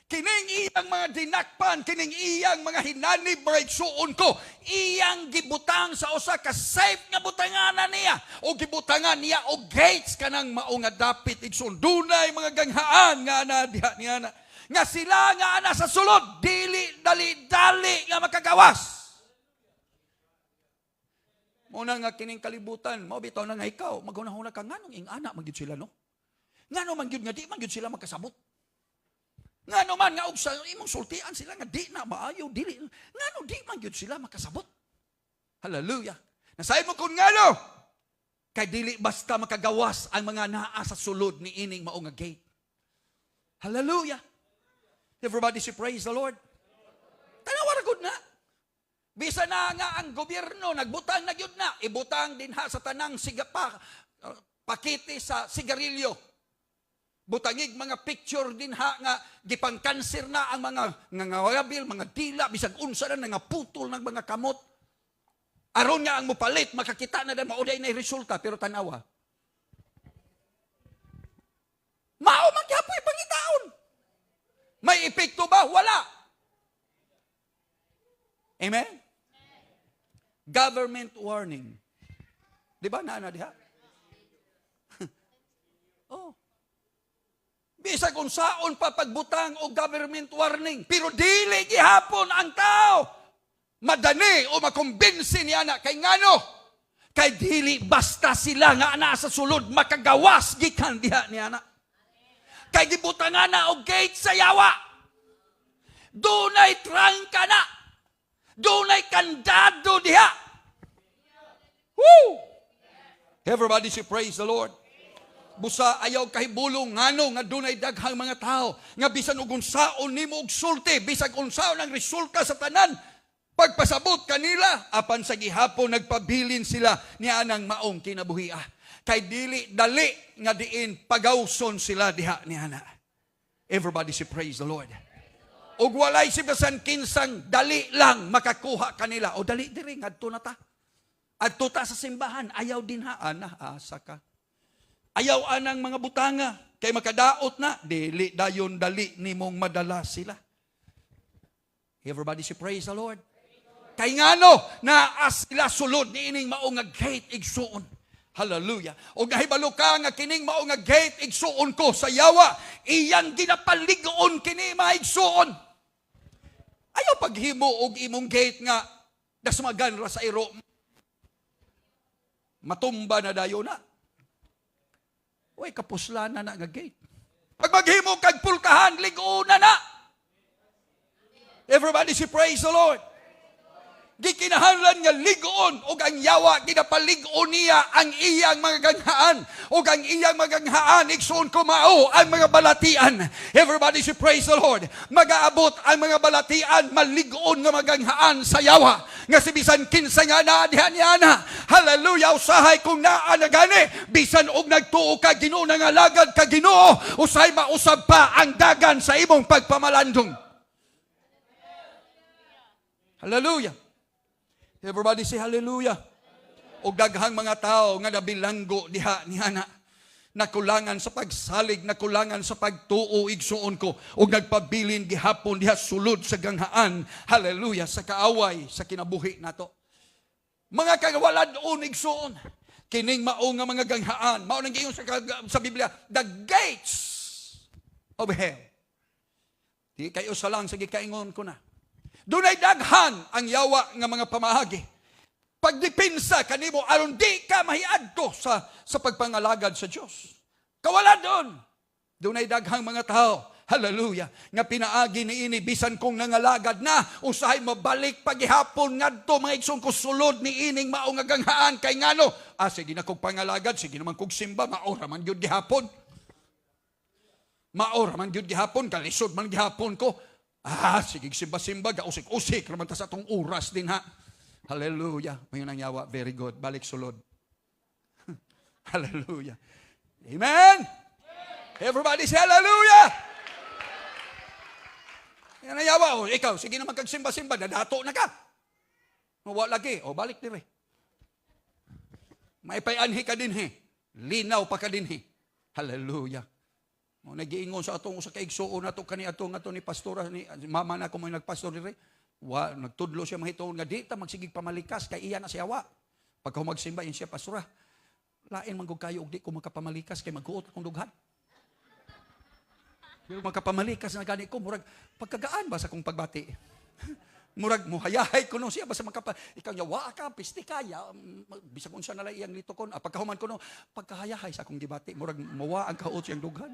Kining iyang mga dinakpan, kining iyang mga hinanib, mga igsuon ko, iyang gibutang sa usa ka safe nga butanganan niya, o gibutangan niya o gates kanang mao nga dapit igsuon. Dunay mga ganghaan nga ana diha niya na. Nga sila nga ana sa sulod, dili dali-dali nga makagawas. Muna nga kining kalibutan, mao bitaw na nga ikaw, maghunahuna ka nganong ing ana magyud sila no? Ngano man gyud nga di man gyud sila makasabot. Ngano man nga og sa imong sultian sila nga di na maayo dili. Ngano di man gyud sila makasabot. Hallelujah. Nasay mo kun ngano? Kay dili basta makagawas ang mga naa sa sulod ni ining mao nga gate. Hallelujah. Everybody say praise the Lord. Tanawa ra gud na. Bisa na nga ang gobyerno nagbutang na gyud na, ibutang din ha sa tanang pakiti sa sigarilyo. Butangig mga picture din ha nga gipang-cancer na ang mga ngawabil, mga dila, bisag unsa na nga putol ng mga kamot. Aron nga ang mupalit, makakita na mauday na resulta, pero tanawa. Mao magyapoy pangitaon. May epekto ba? Wala. Amen? Government warning. Di ba na diha? Oh. Bisag unsaon pa pagbutang o government warning, pero dili gihapon ang tao madani o makumbinsi niya na kay ngano? Kay dili basta sila nga ana sa sulod makagawas gikan diha niya na. Kay gibutangan na og gate sa yawa. Dunay trangka na. Dunay kandado diha. Woo! Everybody say praise the Lord. Busa ayaw kahibulong ngano nga dunay daghang mga tao nga bisan og unsaon nimo og sulti, bisag unsaon ang resulta sa tanan, pagpasabot kanila apan sa gihapon nagpabilin sila niya anang maong kinabuhia. Kay dili dali nga diin pagawson sila diha niana. Everybody say praise the Lord. Og walay si bisan kinsang dali lang makakuha kanila o dali diri ngadto na ta. Adto ta sa simbahan ayaw din ha ana asa ka. Ayaw anang mga butanga, kay makadaot na, dili dayon dali nimong madala sila. Everybody say praise the Lord. Kay ngano, naas sila sulod ni ining mao nga gate igsuon. Hallelujah. O nahibalo ka nga kining mao nga gate igsuon ko sa yawa, iyang ginapaligon kini mga igsuon. Ayaw paghimo og imong gate nga dasmagan ra sa iro. Matumba na dayon na. Uy, kapuslana na nga gate. Pag maghimo kag pultahan, ligon na. Everybody say praise the Lord. Gikinahanglan nga ligon o ang yawa, ginapaligon niya ang iyang mga ganghaan. O ang iyang mga ganghaan, iksoon kumao ang mga balatian. Everybody say praise the Lord. Mag-aabot ang mga balatian, maligon nga maganghaan sa yawa. Nga si bisan kinsa nga naadihan niya na. Hallelujah, usahay kung naa na gani. Bisan og nagtuo ka Ginoo nga lagad ka Ginoo, usahay mausab pa ang dagan sa imong pagpamalandong. Hallelujah. Everybody say hallelujah. O daghang mga tao nga nabilanggo diha niana. Nakulangan sa pagsalig, nakulangan sa pagtuo igsuon ko. O nagpabilin gihapon diha sulod sa ganghaan. Hallelujah, sa kaaway, sa kinabuhi nato. Mga kagawaladon igsuon. Kining mao nga mga ganghaan. Mao nang giingon sa Biblia, the gates of hell. Di kayo sa lang sa gikaingon ko na. Dunay daghan ang yawa nga mga pamahagi. pagdepensa kanimo aron di ka mahiadto sa pagpangalagad sa Dios. Kawala doon. Doon ay daghang mga tao. Hallelujah. Nga pinaagi ni ini bisan kong nangalagad na usahay mabalik pagihapon ngadto mga igsoon ko sulod ni ining mao nga ganghaan kay ngano. Sige na kog pangalagad, sige naman kog simba, maora man gyud gihapon. Maora man gyud gihapon, kalisod man gihapon ko. Sige simba-simba, gausik-usik naman ta sa atong oras din ha. Hallelujah. May nangyawa, very good. Balik sulod. Hallelujah. Amen. Everybody say hallelujah. Yan ang yawa, ikaw, sige naman kagsimba-simba, dadato na ka. Wala lagi, balik dire. May payanhi ka din he. Linaw pa ka din he. Hallelujah. Nagiingon sa atong sa kaigsuon nato kani atong ni pastora ni mama na ko may nagpastor dire. Nagtudlo siya mahitoon nga di ta magsigig pamalikas kay iya na si awa. Pagka magsimba in siya pastora. Lain man gud kayo og di ko makapamalikas kay magkuot akong dughan. Pero makapamalikas na gani ko, murag, pagkagaan ba sa kong pagbati? Murag, muhayahay ko no siya, basta ikaw niya, ka, pisti kaya, bisa kung siya nalay iyang lito ko, pagkahuman ko no, pagkahayahay sa kong gibati, murag, mawa ang kaot siyang dughan.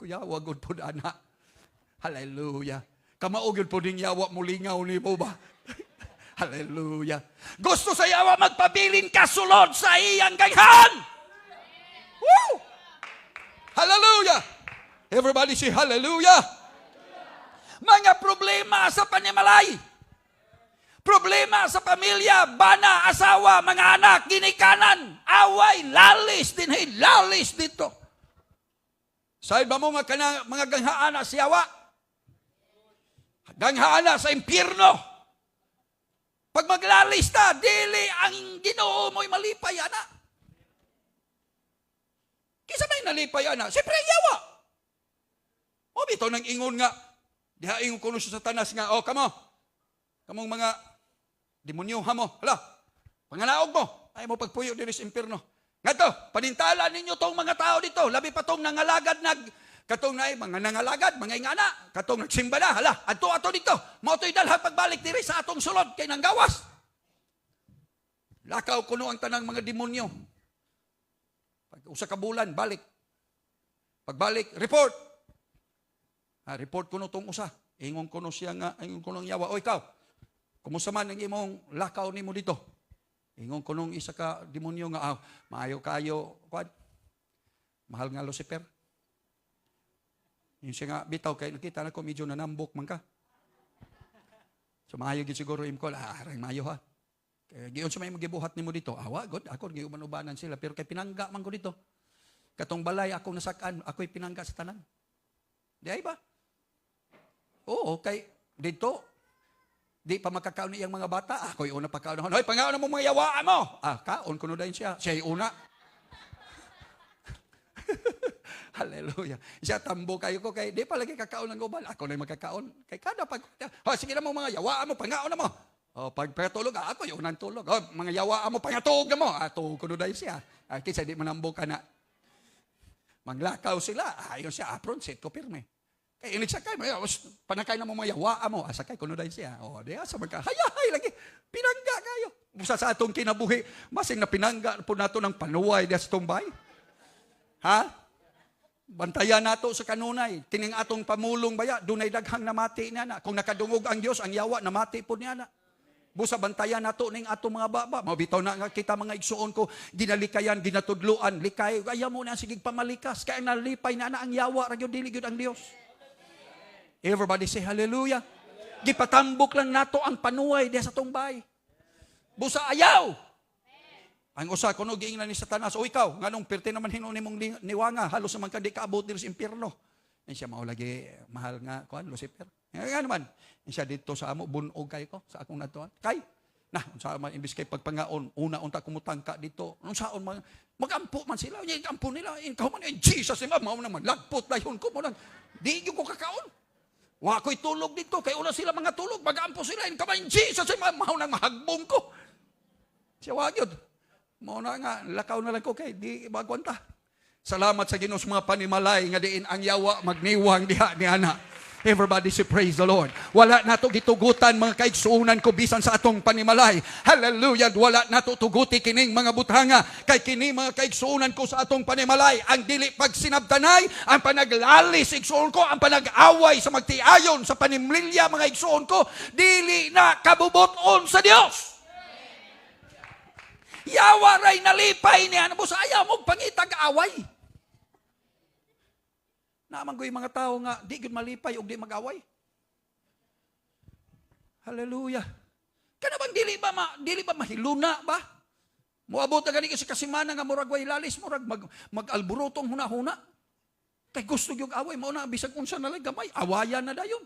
Kuya, wagod po na. Hallelujah. Kamaog yun po din yawa, mulingaw ni mo ba? Hallelujah. Gusto sa yawa magpabilin kasulod sa iyang ganghan. Woo! Hallelujah! Everybody say hallelujah! Mga problema sa panimalay. Problema sa pamilya, bana, asawa, mga anak, ginikanan, away, lalis din, lalis dito. Sa'yo ba mo mga ganghaana sa yawa? Ganghaana sa impyerno. Pag maglalis ta, dili ang Ginoo mo'y malipay, anak. Kisa may nalipay, anak. Siyempre, yawa. Bito nang ingon nga. Diha ingon kuno sa Satanas nga, kamong mga demonyo mo. Hala, panganaog mo. Ay mo pagpuyo din sa impyerno. Nga to, panintala ninyo tong mga tao dito. Labi pa tong nangalagad katong na mga nangalagad, mga ingana. Katong nagsimba na, hala, ato dito. Mauto'y dalhan pagbalik diri sa atong sulod kay nang gawas. Lakaw kuno ang tanang mga demonyo. Usa ka bulan, balik. Pagbalik, report. Report ko no tong usa. Ingon ko no siya nga, ingon ko nung yawa. O ikaw, kumusta man ang imong lakaw nimo dito? Ingon ko nung isa ka demonyo nga, maayo kayo, mahal nga Lucifer. Yung siya nga, bitaw, kaya nakita na ko, medyo nanambok man ka. So maayo gid siguro imko, arang maayo ha. Giyon sa may magibuhat nimo dito. God, ako giuban-ubanan sila pero kay pinangga man ko dito. Katong balay akong nasakan, ako'y pinangga sa tanan. Di ay ba? Oo, kay dito di pa makakaon iyang mga bata. Ako'y una pagkaon. Hoy, pangaon mo mga yawaan mo. Kaon kuno dayon siya. Siya'y una. Hallelujah. Siya tambo kayo ko kay di pa lagi kakaon ng uban. Ako na magkakaon. Kay kada pag sige na mo mga yawaan mo, pangaon na mo. Pag patulog, ako yung unang tulog. Mga yawa mo, pangatog na mo. Tuog ko doon siya. Kisa di manambok ka na. Maglakaw sila. Ayun siya, apron, set ko pirme. Kaya inig sakay mo, panakay na mo mga yawa mo. Sakay ko doon siya. Di asa magka, hay lagi. Pinangga kayo. Musa sa atong kinabuhi, masing na pinangga po nato ng panuway di sa tumbay. Bantayan nato sa kanunay. Tining atong pamulong baya, dunay daghang namati niya na. Kung nakadungog ang Diyos, ang yawa, namati po niya na. Busa bantayan nato ning ato mga baba. Mabitaw na nga kita mga igsuon ko, ginalikayan, ginatudluan, likay. Ayaw mo na sigig pamalikas. Kaya nalipay na ang yawa, radyo diligod ang Dios. Everybody say hallelujah. Gipatambok lang nato ang panuway diya sa tumbay. Busa ayaw. Ang usa kuno giingnan ni Satanas, o ikaw, nganong pirte naman hinuon nimong niwanga, halos naman ka di kaabot diri sa impyerno. Siya mao lagi mahal nga Lucifer. Nga naman, siya dito sa amo, bunog kayo ko, sa akong natuan. Kay, unsa man imbis kay pagpangaon, una-unta kumutangka dito, unsaon man, magampo man sila, yung ampo nila, ikaw man, Jesus, mao naman, lagpot dayon ko, di ko kakaon. Wa ko'y tulog dito, kay una sila mga tulog, magampo sila, ikaw man, Jesus, mao nang mahagbong ko. Siya wag yun. Mao na nga, lakaw na lang ko, kay di magwanta. Salamat sa Ginoo sa mga panimalay, nga diin ang yawa, magniwang diha ni ana. Everybody say praise the Lord. Wala nato gitugutan mga kaigsuunan ko bisan sa atong panimalay. Hallelujah. Wala nato tuguti kining mga butanga kay kini mga kaigsuunan ko sa atong panimalay. Ang dili pagsinabtanay, ang panaglalis igsuon ko, ang panag-away sa magtiayon sa panimilya mga igsuon ko, dili na kabubuton sa Dios. Yawa ray nalipay niya ano mo sa ayaw mo pangitag-away. Naman ko yung mga tao nga, di gud malipay o di mag-away. Hallelujah. Kana bang dili ba mahiluna ba? Moabot na gani kasi kasimana nga murag way lalis, murag mag-alburotong huna-huna. Kay gusto yung away, mauna bisag unsa na lang gamay, awayan na dayon.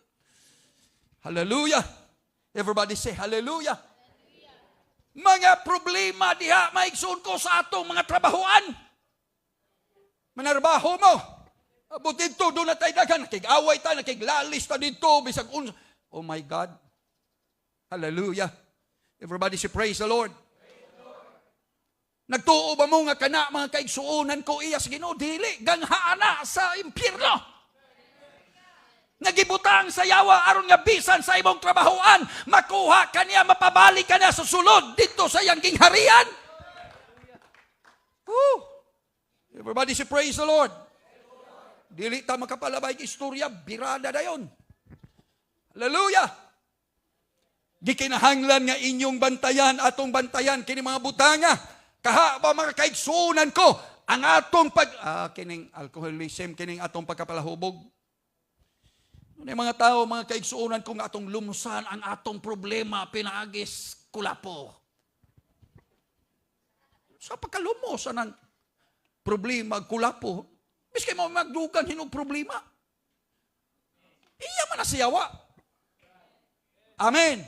Hallelujah. Everybody say hallelujah. Mga problema diha maigsoon ko sa atong mga trabahoan. Manarbaho mo. Abot dito, doon na tayo dagan. Nakig-away tayo, nakiglalis tayo dito. Bisag unsa. Oh my God. Hallelujah. Everybody say praise the Lord. Nagtuo ba mo nga kana mga kaigsuunan ko iya sa Ginoo? Dili. Ganghaana sa impyerno. Nagibutang sa yawa aron nga bisan sa imong trabahoan. Makuha ka niya, mapabalik ka niya sa sulod dito sa iyang gingharian. Everybody say praise the Lord. Dili ta makapalabay istorya, birada dayon. Hallelujah. Gikinahanglan nga inyong bantayan, atong bantayan, kini mga butanga. Kaha ba mga kaigsuunan ko, ang atong kining alcoholism, kining atong pagkapalahubog. Ano mga tao, mga kaigsuunan ko nga atong lumusan, ang atong problema, pinaagis, kulapo. Sa pagkalumos, anang problema, kulapo, miski mo magdugan hinog problema. Iya man na siyawa. Amen.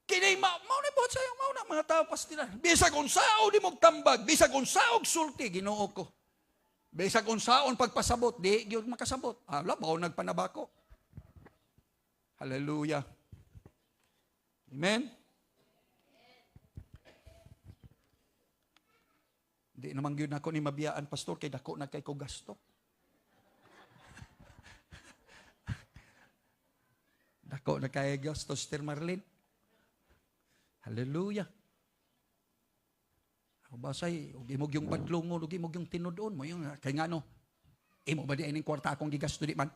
Kini mao na buhat sayo, mao na mga tao pastilan. Bisag unsaon di magtambag, bisag unsaon sulti Ginoo ko. Bisag unsaon pagpasabot, di gyud makasabot. Hala, bao nagpanabako. Hallelujah. Amen. Di naman yun ako ni mabiyaan, pastor, kay dako na kay ko gasto. Dako na kay gasto, Sister Marlene. Hallelujah. Ako basay, huwag imog yung badlungon, huwag imog yung tinudon mo. Yung, kaya nga no, imo ba di ay kwarta akong gigasto di man?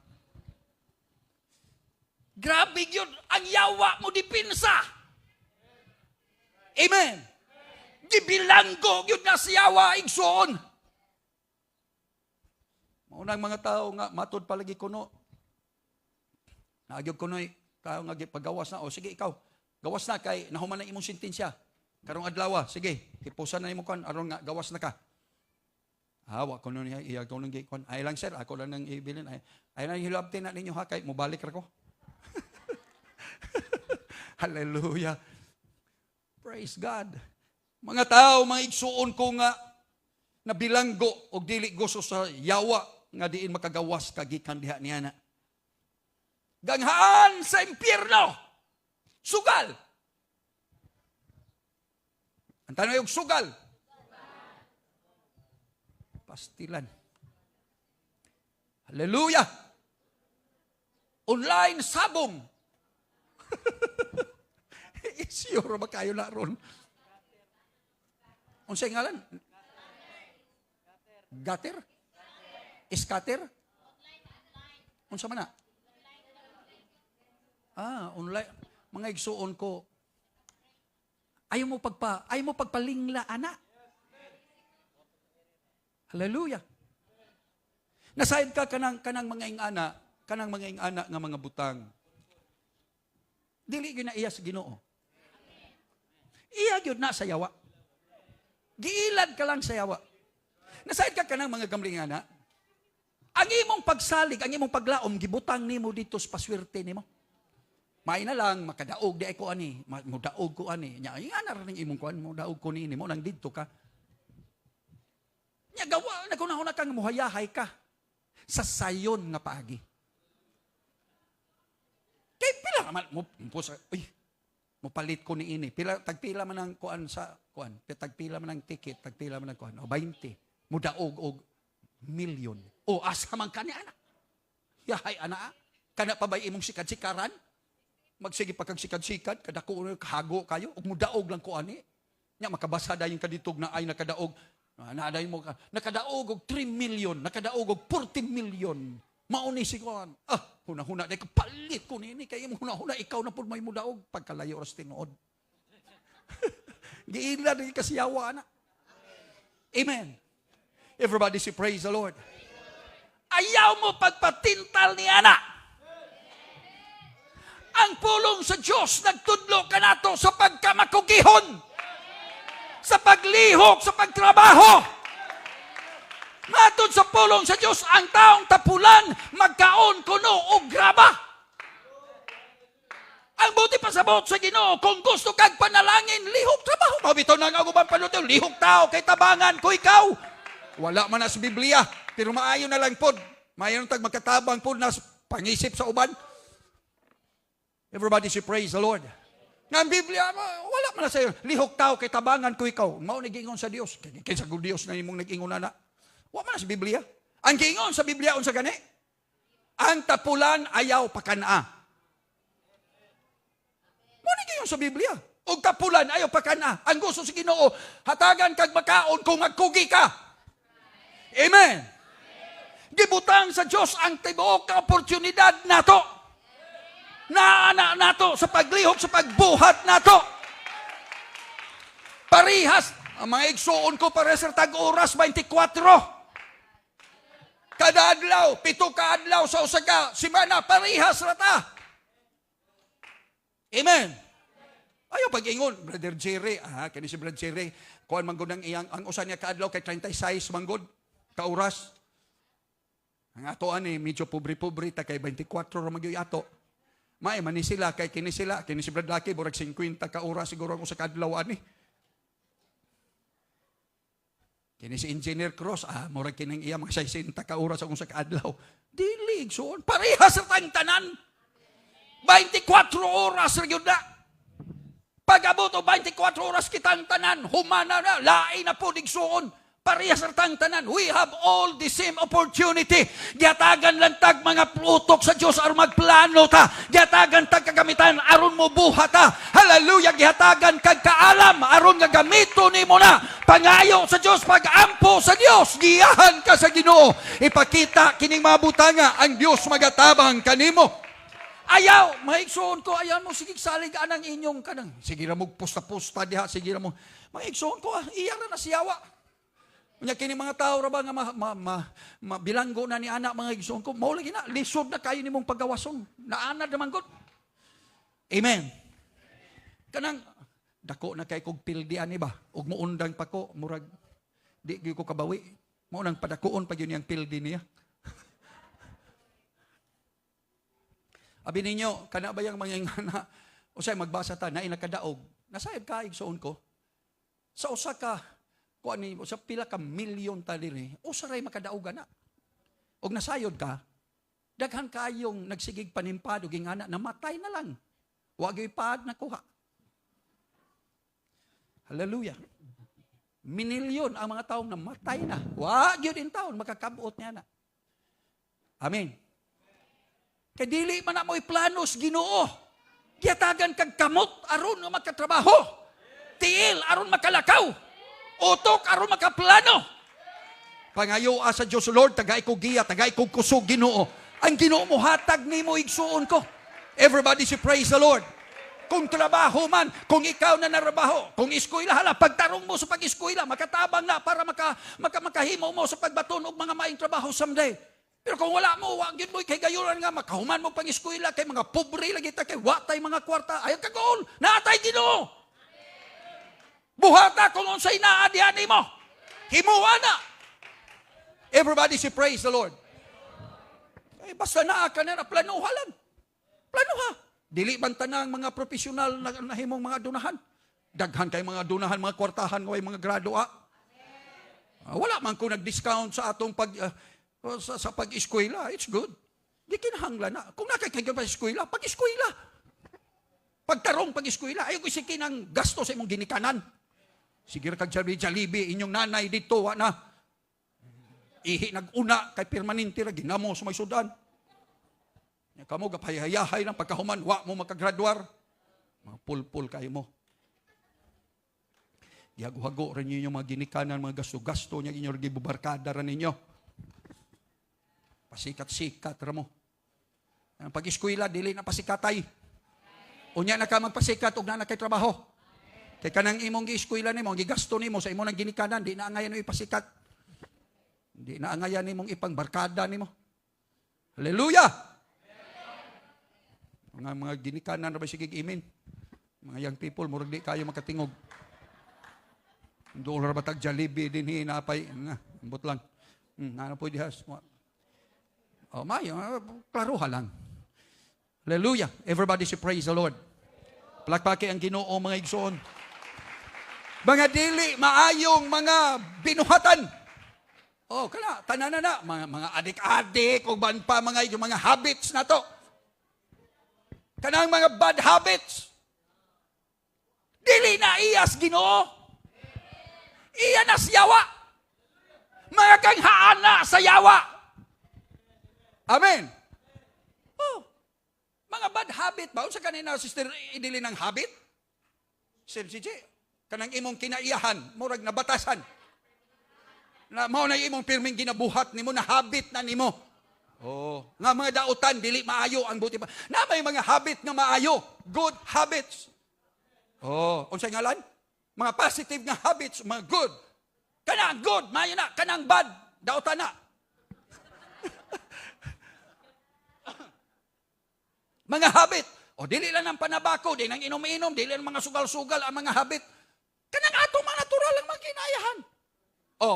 Grabe yun, ang yawa mo di pinsa. Amen. Gibilanggo yun na siyawa igsoon. Maunang mga tao nga matod palagi kuno. Nagyog kuno tao nga paggawas na, o sige ikaw, gawas na kay nahuman na imong sentensya. Karong adlaw, sige, hipusan na imo kon aron nga gawas na ka. Hawa kuno niya iya kuno gi kon. Ay lang sir, ako lang nang ibilin ay na hilabti na ninyo ha kay mobalik ra ko. Hallelujah. Praise God. Mga tao, mga igsuon ko nga na bilanggo o dili gusto sa yawa nga diin makagawas kagikan diha niya na. Ganghaan sa impyerno. Sugal. Ang tanong yung sugal. Pastilan. Hallelujah. Online sabong. Sure ba kayo na ron? Unsay ngalan? Gutter? Scatter? Unsa man na? Online. Mga igsuon ko. Ayaw mo pagpalingla, ana. Hallelujah. Nasayad ka kanang mga ingana, nga mga butang. Dili gyud na iya sa Ginoo. Iya gyud na sa yawa. Giilad ka lang sa yawa. Nasayad ka kanang mga gamlingana. Ang imong pagsalig, ang imong paglaom, gibutang nimo dito sa paswerte nimo. May na lang, makadaog di ay ko ani. Mudaog ko ani. Nya, ingana rin imong kuan, mudaog ko ni mo, nang dito ka. Nya, gawa, nakunahuna kang muhayahay ka. Sa sayon nga paagi. Kaya pila naman, mupalit ko ni ini. Tagpila man ang kuan sa kuan. Tagpila man ang ticket, tagpila man ang kuan. O 20. Mudaog og milyon. O asa man kanya anak. Yahay, ana, kana pa ba imong sikad-sikaran? Magsige pa kag sikad-sikad, kada ko kahago kayo, ug mudaog lang ko ani. Nya makabasa dayon kaditog na ay nakadaog. Naaday mo ka, nakadaog og 3 million, nakadaog og 40 million. Mauni si kuan. Huna-huna day kapalit ko nini kay imong huna-huna ikaw na pud may mudaog pagkalayo ras tinuod. Giila di kasiyawa na. Amen. Everybody say praise the Lord. Ayaw mo pagpatintal ni ana. Ang pulong sa Diyos nagtudlo ka nato sa pagkamakugihon, sa paglihok, sa pagtrabaho. Matod sa pulong sa Diyos, ang taong tapulan, magkaon kuno o graba. Ang buti pasabot sa Ginoo, kung gusto kag panalangin, lihok trabaho. Mabito na nga guban panuto, lihok tao, kay tabangan ko ikaw. Wala man na sa Biblia, pero maayo na lang pod. Maayo tag magkatabang pod na pangisip sa uban. Everybody say praise the Lord. Nga ang Biblia, wala man na sa'yo. Lihok tao, kay tabangan ko ikaw. Mao nag-ingon sa Dios. Kaysa ko Dios na imong nag-ingon na. Wala man na sa Biblia. Ang giingon sa Biblia, unsa gani? Ang tapulan ayaw pakana. Mao nag-ingon sa Biblia. Og tapulan ayaw pakana. Ang gusto sa Ginoo, hatagan kag makaon kung magkugi ka. Amen. Gibutang sa Dios ang tibuok ka oportunidad nato. Naana nato sa paglihok, sa pagbuhat nato. Parihas, ang mga igsuon ko para sa tag-oras 24. Kada adlaw, 7 ka adlaw sa usa ka semana, parihas rata. Amen. Ayaw pag-ingon, Brother Jerry, kani si Brother Jerry, kuan manggod ang iyang ang usa niya ka adlaw kay 36 manggod ka oras. Ang ato ani medyo pobre-pobre ta kay 24 ra magyoy ato. May mani sila kay kini si Brad Lucky burag 50 ka oras siguro ang usa ka adlaw ani. Kini si Engineer Cross murag kining iya mga 60 ka oras ang usa ka adlaw. Dili igsoon parehas sa tang tanan. 24 oras ra gyud na. Pag-abot og 24 oras kitang tanan, humana na, lain na po digsuon. Parehas sa tang tanan. We have all the same opportunity. Giatagan lang tag mga utok sa Dios aron magplano ta. Giatagan tag kagamitan aron mo buhat ta. Hallelujah, gihatagan kag kaalam aron nga gamito nimo na. Pangayo sa Dios, pag-ampo sa Dios, giyahan ka sa Ginoo. Ipakita kining mga butanga ang Dios magatabang kanimo. Ayaw, maigsoon ko, ayaw mo, sige salig anang inyong kanang. Sige na mo, pusta-pusta diha, sige na mo. Maigsoon ko, iya na siyawa. Nya kini mga tao ra ba nga bilanggo na ni anak mga igsoon ko, mao lagi na lisod na kayo nimong pagawason. Naanad naman gud. Amen. Kanang dako na kay kog pildi ani ba? Ug muundang pa ko murag di gyud ko kabawi. Mao nang padakuon pa gyud yang pildi niya. Abi ninyo, kana ba yang mga ingana? Usay magbasa ta na nakadaog. Nasayod ka igsoon ko. Sa usa ka kuan ni sa pila ka milyon ta diri, usa ray makadaogan na. Og nasayod ka, daghan kayong nagsigig panimpado gingana namatay na lang. Wa gyud paad nakuha. Hallelujah. Minilyon ang mga taong namatay na. Wa gyud in taon makakabot niya na. Amen. Kay dili man na mo iplanos Ginoo. Giyatagan kag kamot aron nga makatrabaho. Tiil aron makalakaw. Utok aron makaplano. Pangayo sa Dios Lord, tagay ko giya, tagay ko kusog Ginoo. Ang Ginoo mo hatag nimo igsuon ko. Everybody say praise the Lord. Kung trabaho man, kung ikaw na narabaho, kung eskwela hala, pagtarong mo sa pag-eskwela, makatabang na para makahimo mo sa pagbaton og mga maing trabaho someday. Pero kung wala mo, wag yun mo kay gayuran nga makahuman mo pang-eskwela kay mga pobre lagi ta kay watay mga kwarta. Ayaw ka goal, naatay Ginoo. Buhata kung unsay naa diha nimo. Himuwa na. Everybody say praise the Lord. Ay basta naa ka na planuha lang. Planuha. Dili man tanang mga profesional na himong mga dunahan. Daghan kay mga dunahan, mga kwartahan way mga gradua. Wala man ko nag-discount sa atong sa pag-eskwela. It's good. Di kinahanglan na. Kung nakakagyan pa eskwela, pag-eskwela. Pagtarong pag-eskwela, ayaw ko isikin ang gasto sa imong ginikanan. Sige kag Jollibee, inyong nanay dito, na. Ihi nag-una, kay permanente ra, ginamo sa may sudan. Kamo gapahihayahay ng pagkahuman, wa mo makagraduar. Mga pulpul kayo mo. Gihago-hago rin ninyo mga ginikanan, mga gasto-gasto niya, inyong gibubarkada rin ninyo. Pasikat-sikat rin mo. Ang pag-eskwela, dili na pasikatay. Unya na ka magpasikat, ug na kay trabaho. Kay kanang imong gi-eskwela nimo, gigasto nimo sa imong nang ginikanan, di na angayan mo ipasikat. Di na angayan nimong ipang barkada nimo. Hallelujah! Mga ginikanan na ba sige imin? Mga young people, murag di kayo makatingog. Dolar batag Jollibee din hinapay. Ambot lang. Ano po dihas? Oh, mayo, klaruha lang. Hallelujah. Everybody say praise the Lord. Palakpaki ang Ginoo mga igsoon. Mga dili maayong mga binuhatan. Oh, kana tanan na mga adik-adik ug ban pa mga habits na to. Kanang mga bad habits. Dili na iyas Ginoo. Iya na siyawa. Mga kanghaan na sa yawa. Amen. Oh, mga bad habit ba? Unsa kanina sister idili ng habit? Sir CJ, kanang imong kinaiyahan, murag nabatasan. Na mao na imong pirming ginabuhat nimo na habit na nimo. Oh, nga mga dautan dili maayo ang buti pa. Na may mga habit nga maayo, good habits. Oh, unsay ngalan? Mga positive nga habits, mga good. Kanang good, maayo na, kanang bad, dautan na. Mga habit. O dili lang ng panabako, dili lang inom-inom, dili lang mga sugal-sugal ang mga habit. Kanang ato mga natural ang mga kinayahan. O,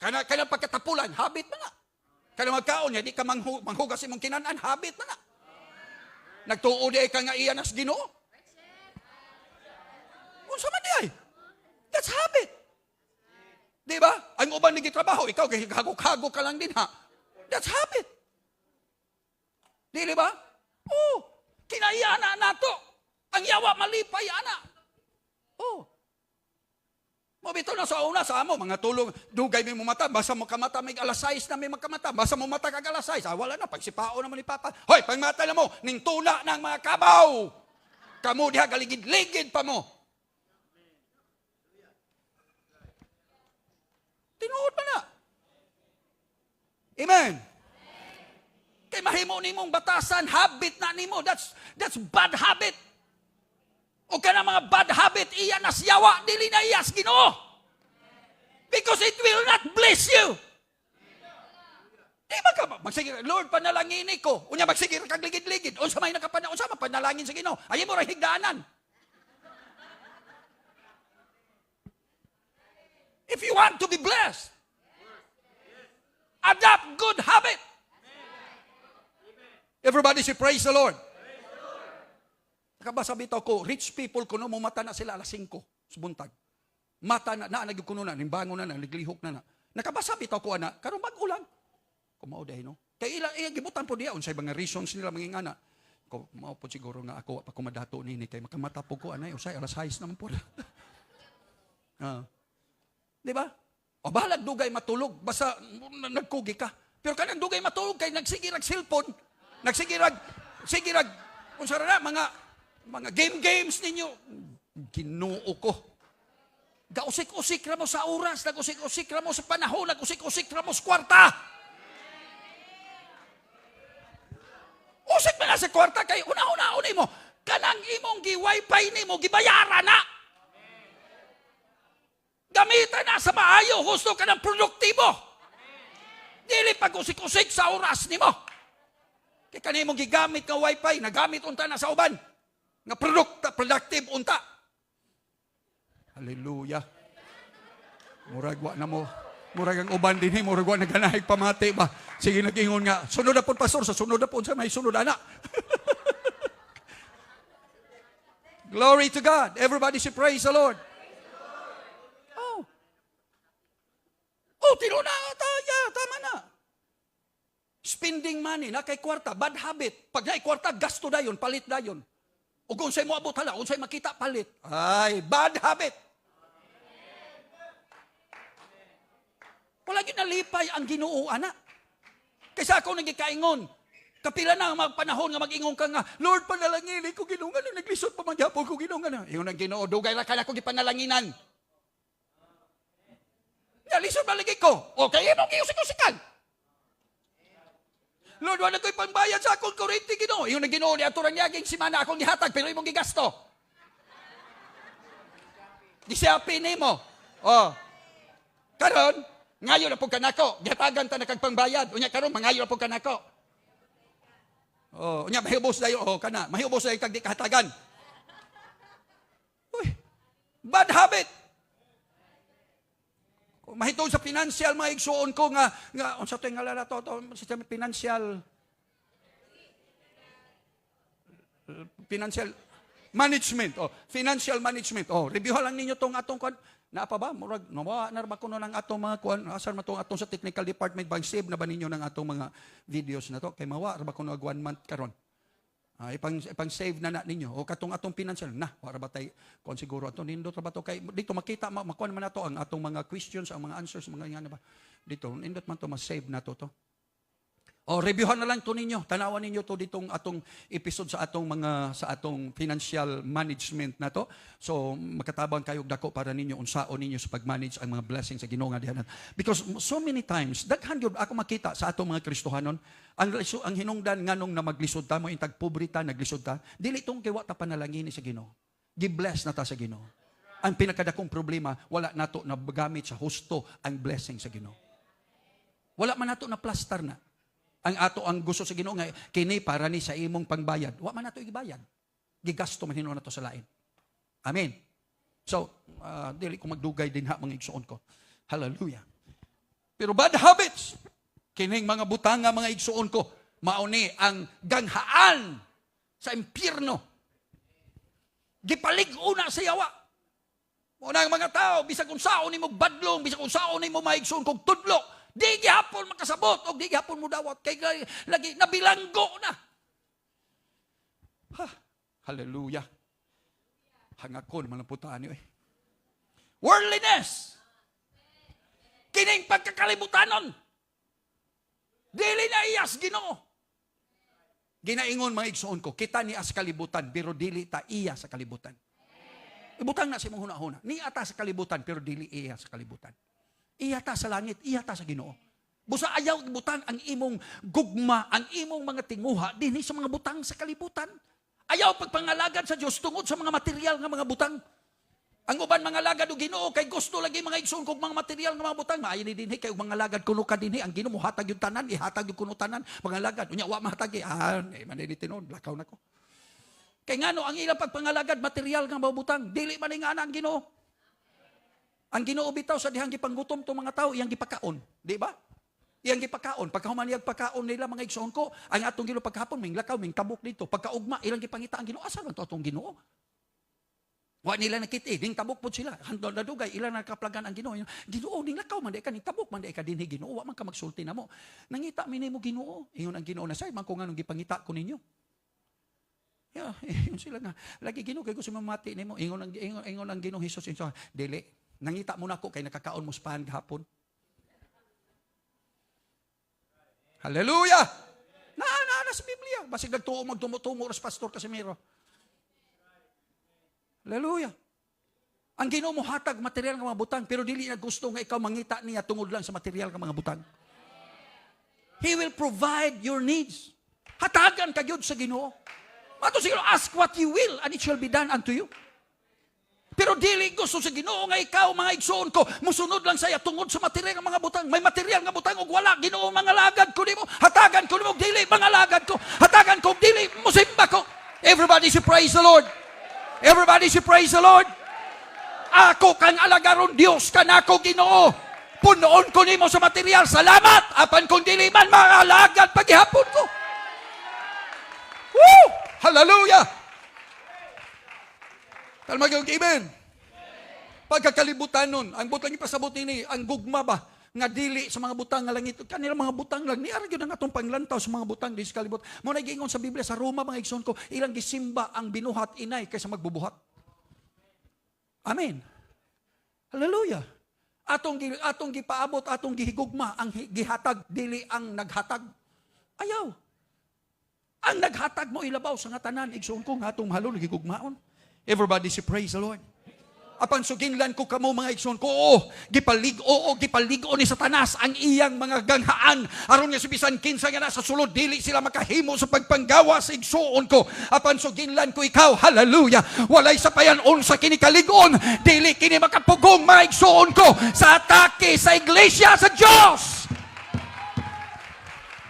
kanang pagkatapulan, habit na nga. Kanang magkaon, di ka manghugas imong kinanan, habit na nga. Nagtuod ay ka nga iyan as Ginoo. Unsa man di ay? That's habit. Di ba? Ang uban nagitrabaho, ikaw hagok-hagok ka lang din ha. That's habit. Di ba? Oh, kinaiana nato. Ang yawa malipay ana. Oh. Mabito na sa una sa amo, mga tulong, dugay may mata, basta mo kamata may alas 6 na may magkamata, basta mo mata kag alas 6. Wala na, pagsipao naman ni Papa. Hoy, pangmata na mo, ning tula ng mga kabaw. Kamu diha galigid-ligid pa mo. Tinuod pa na. Amen. Kay mahimo nimong batasan, habit na nimo. That's bad habit. O ka na mga bad habit, iya na siyawa, dili na iyas Ginoo. Because it will not bless you. Di ba ka, magsige, Lord, panalangin ko. Unya, magsige kag ligid-ligid. Unsa may unsa panalangin sa Ginoo. Ayaw mo ra higdaanan. If you want to be blessed, adopt good habit. Everybody say, praise the Lord. Nakabasa bitaw ko, rich people kuno mo mata na sila alas 5 sa buntag. Mata na nagikuno na, nimbangon na, naglihok na. Nakabasa bitaw ko ana, karon bag-o lang. Kumao dahi no. Kay ilang gibutan po diya unsay mga reasons nila mangingana. Ko mao po siguro nga ako pa kumadato nini kay makamata po ko anay usay alas 6 naman po. Di ba? O bahalag dugay matulog basta nagkugi ka. Pero kanang dugay matulog kay nagsigirag cellphone, nagsigirag unsa ra mga games ninyo. Ginoo ko. Gausik-usik ra mo sa oras, nagusik-usik ra mo sa panahon, nagusik-usik ra mo sa kwarta. Usik man na sa kwarta kay una-una mo. Kanang imong gi-wifi nimo gibayaran na. Gamitan na sa maayo, gusto ka ng produktibo. Dili pag-usik-usik sa oras nimo. Kaya kanimong gigamit ng wifi, nagamit unta na sa uban. Nga productive unta. Hallelujah. Muragwa na mo. Murag ang uban din, muragwa na ganahig pamati ba. Sige, nag-ingon nga. Sunod na po, pastor, sa sunod na po, sa may sunod ana. Glory to God. Everybody should praise the Lord. Tinuna, tama na. Spending money, na kay kwarta, bad habit. Pag na kwarta, gasto dayon, palit dayon. O kung sa'y mo abot hala, kung sa'y makita, palit. Ay, bad habit. Wala yun nalipay ang Ginoo, anak. Kaysa ako nagikaingon, Kapila na ang mga panahon nga mag-ingong ka nga, Lord, panalangin ko Ginoo nga naglisod pa man gyapon ko Ginoo nga. Ingon ang Ginoo, dugay ra kana ko gipanalanginan. Nalisod baligi ko. Okay, imong giusik-usikan. Lord, wala ko'y pangbayad sa akong kurente Ginoo. Ingon ang Ginoo, ni aturan niya ging simana akong gihatag pero imong gigasto. Gisiapin nimo. Oh. Karon, ngayon na po kanako, gihatagan ta na kag pangbayad. Unya karon mangayo na po kanako. Oh, unya mahibos dayo kana, mahibos dayo kag di kahatagan. Uy, bad habit. Kung mahitong sa financial mga igsuon ko nga unsa to ngalala to sistema financial management. Oh, financial management. Oh, review lang ninyo tong atong kwan. Na pa ba? Murag nawa na ba kuno ng atong mga kwan? Asar man tong atong sa technical department bang save na ba ninyo ng atong mga videos na to? Kay mawa ra ba kuno 1 month karon? Ipang save na ninyo. O katong atong financial na wala ba tay kung siguro ato nindot ra ba to kay dito makita makuha man nato ang atong mga questions, ang mga answers, mga nga ba. Dito nindot man to ma-save na to. O reviewhan na lang to ninyo. Tanawan ninyo to ditong atong episode sa atong financial management na to. So makatabang kayo dako para ninyo unsaon ninyo sa pag-manage ang mga blessings sa Ginoo nga dihanan. Because so many times daghan gyud ako makita sa atong mga Kristohanon ang hinungdan nganong na maglisod ta mo intag pobreta naglisod ta dili tong kay wa ta panalangin sa Ginoo. Gi-bless na ta sa Ginoo. Ang pinakadakong problema wala nato na gamit sa husto ang blessing sa Ginoo. Wala man nato na plaster na. Ang gusto sa Ginoo nga kini para ni sa imong pangbayad. Wa man nato ibayad. Gigasto man hinuon nato sa lain. Amen. So, dili ko magdugay din ha mga igsuon ko. Hallelujah. Pero bad habits, kining mga butang nga mga igsuon ko, mauni ang ganghaan sa impyerno. Gipalig-una sa yawa. Muna ang mga tao, bisag kung saon nimo badlong, bisag kung saon nimo maigsuon kog tudlo, di gihapon makasabot o di gihapon mo dawat kay lagi nabilanggo na. Ha, hallelujah. Hangakon man ang putaan niyo eh. Worldliness. Kining pagkakalimutanon. Dili na iyas Ginoo. Ginaingon mga igsuon ko, kita ni as kalibutan pero dili ta iya sa kalibutan. Ibutang na si mong huna-huna. Ni ata sa kalibutan pero dili iya sa kalibutan. Iyata sa langit, iyata sa Ginoo. Busa ayaw butang ang imong gugma, ang imong mga tinguha dinhi sa mga butang sa kalibutan. Ayaw pagpangalagad sa Dios tungod sa mga material nga mga butang. Ang uban mga lagad o Ginoo kay gusto lagi mga igsoon kog mga material nga mga butang. Maayo ni dinhi kay mga lagad kuno ka dinhi ang Ginoo hatag yung tanan, ihatag yung kuno tanan, mga lagad unya wa mahatag manili tinon, lakaw nako. Kay ngano ang ilang pagpangalagad material nga mga butang, dili man nga ang Ginoo. Ang Ginoo bitaw sa dihang gipanggutom tong mga tao, iyang gipakaon, di ba? Iyang gipakaon. Pagkahuman iyang pagkaon nila mga igsoon ko, ang atong Ginoo pagkahapon ming lakaw, ming tabok dito. Pagkaugma, ilang gipangita ang Ginoo. Asa man to atong Ginoo? Wa nila nakita ding tabok pod sila. Handol na dugay, ilang nakaplagan ang Ginoo. Ginoo ning lakaw man di ka ning tabok man di ka dinhi Ginoo, wa man ka magsulti namo. Nangita mi nimo Ginoo. Ingon ang Ginoo na say man ko nganong gipangita ko ninyo. Yun sila nga. Lagi Ginoo kay gusto mamati nimo. Ingon ang Ginoo Hesus insa dili. Nangita mo na ako kay nakakaon mo sa pahan gahapon. Hallelujah! Na sa Biblia. Basig nagtuo magtumutungo sa Pastor Casimiro. Hallelujah! Ang Ginoo mo hatag material nga mga butang pero dili na gusto nga ikaw mangita niya tungod lang sa material nga mga butang. He will provide your needs. Hatagan ka gyud sa Ginoo. Mato siguro, ask what you will and it shall be done unto you. Pero dili gusto sa Ginoo nga ikaw mga igsoon ko musunod lang saya tungod sa material nga mga butang. May material nga butang ug wala Ginoo mga lagad ko nimo. Hatagan ko nimo dili mga lagad ko. Hatagan ko dili musimba ko. Everybody should praise the Lord. Everybody should praise the Lord. Ako kang alagaron Dios kanako Ginoo. Punoon ko nimo sa material. Salamat. Apan kung dili man mga lagad paghihapon ko. Woo! Hallelujah! Talmagayong amen. Pagkakalibutan nun, ang butang ipasabot ni ang gugma ba, nga dili sa mga butang nga langit, kanila mga butang lang, niara yun ang atong panglantaw sa mga butang, di sa kalibot. Muna giingon sa Biblia, sa Roma, mga igsoon ko, ilang gisimba ang binuhat inay kaysa magbubuhat. Amen. Hallelujah. Atong gipaabot, atong gihigugma, ang gihatag, dili ang naghatag. Ayaw. Ang naghatag mo ilabaw sa nga tanan, igsoon ko nga itong mahalo, nagigugmaon. Everybody say, praise the Lord. Apan suginlan ko kamo mga igsoon ko, gipaligo ni Satanas ang iyang mga ganghaan. Aron nga subisan kinsa nga nasa sulod, dili sila makahimo sa pagpanggawa sa igsoon ko. Apan suginlan ko ikaw, hallelujah. Walay sapayan unsa kini kaligon, dili kini makapugong mga igsoon ko sa atake sa iglesia sa Dios.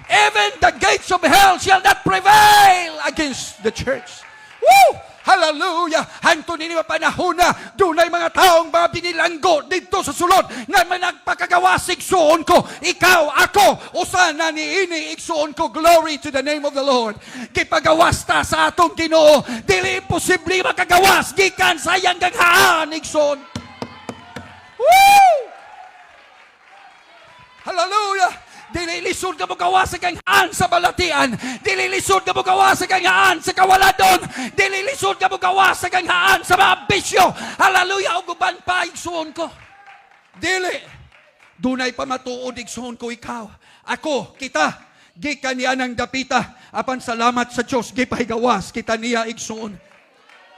Even the gates of hell shall not prevail against the church. Woo! Hallelujah! Hanto nini mapanahon na dunay mga taong mga binilanggo dito sa sulod nga managpakagawas igsuon ko. Ikaw, ako, usana ni ini igsuon ko. Glory to the name of the Lord. Gipagawas ta sa atong Ginoo. Dili imposible makagawas gikan sa iyang ganghaan igsuon. Woo! Hallelujah! Dili lisod ka mo gawa sa kanghaan sa balatian. Dili lisod ka mo gawa sa kanghaan sa kawaladon. Dili lisod ka mo gawa sa kanghaan sa mga bisyo. Hallelujah! O guban pa, igsuon ko. Dili. Dunay pa matuod, igsuon ko ikaw. Ako, kita, gikan niya ng dapita. Apan salamat sa Diyos, gipahigawas, kita niya igsuon.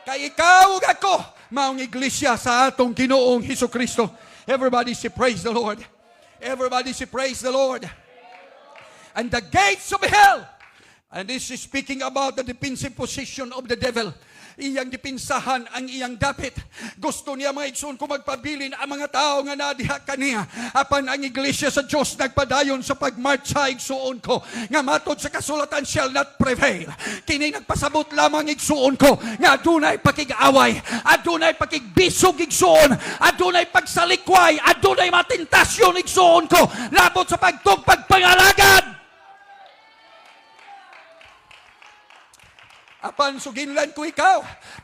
Kay ikaw ug ako, maong iglesia sa atong Ginoong Hesukristo. Everybody say, praise the Lord. Everybody say, praise the Lord. And the gates of hell. And this is speaking about the defensive position of the devil. Iyang dipinsahan ang iyang dapit. Gusto niya mga igsoon ko magpabilin ang mga tao nga nadiha kaniya. Apan ang iglesia sa Diyos nagpadayon sa pagmarcha igsoon ko. Nga matod sa kasulatan shall not prevail. Kini nagpasabot lamang igsoon ko. Nga adunay pakig-away. Adunay pakigbisog igsoon. Adunay pagsalikway. Adunay matentasyon igsoon ko. Labot sa pagpangalagad. Apan suginlan ko ikaw,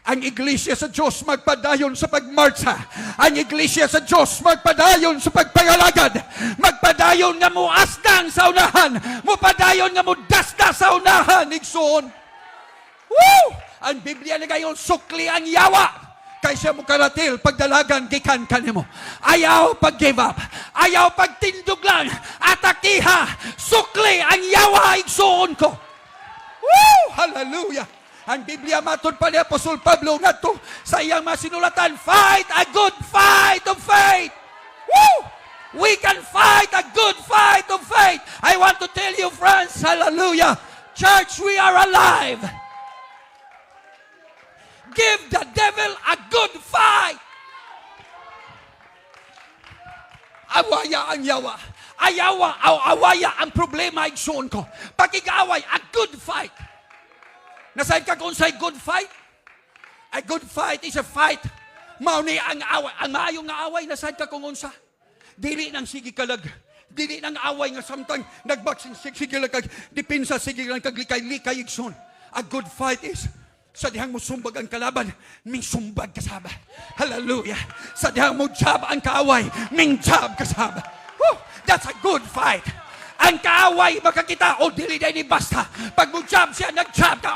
ang iglesia sa Diyos magpadayon sa pagmarcha. Ang iglesia sa Diyos magpadayon sa pagpangalagad. Magpadayon nga mo asdang sa unahan. Mupadayon nga mo dasda sa unahan. Igsoon. Woo! Ang Biblia na gayon, sukli ang yawa. Kaysa mo karatil, pagdalagan, gikan ka nimo. Ayaw pag-give up. Ayaw pagtindog lang. Atakiha. Sukli ang yawa. Igsoon ko. Woo! Hallelujah! Ang Biblia matod pa ni Apostol Pablo nga to sa iyang masinulatan, fight a good fight of faith. Woo! We can fight a good fight of faith. I want to tell you, friends, hallelujah, church, we are alive. Give the devil a good fight. Awaya ang yawa. Awaya ang problema igsoon ko. Pakig-away, a good fight. Nasaan ka kung sa'y good fight? A good fight is a fight. Mauni ang away, ang maayong nga away, nasaan ka kung unsa? Dili nang sige kalag. Dili nang away nga samtang nagbaksing sige kalag, dipinsa sige kalag kaglikay-likay igsoon. A good fight is sa dihang mo sumbag ang kalaban, ming sumbag kasaba. Hallelujah. Sa dihang mo jab ang kaaway, ming jab kasaba. Woo! That's a good fight. Ang kaaway makakita, dili na ni basta. Pag mo jab siya, nag-jab ka,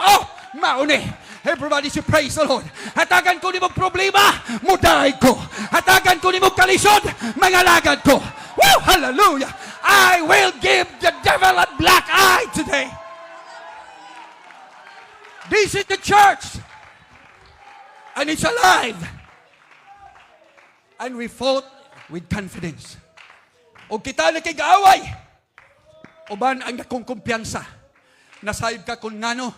mauni. Everybody say, praise the Lord. Hatagan ko ni mong problema, mudaig ko. Hatagan ko ni mong kalisod, mangalagad ko. Woo! Hallelujah. I will give the devil a black eye today. This is the church. And it's alive. And we fought with confidence. O kita na kig-away. Uban ang akong kumpiyansa. Nasayod ka kung ngano.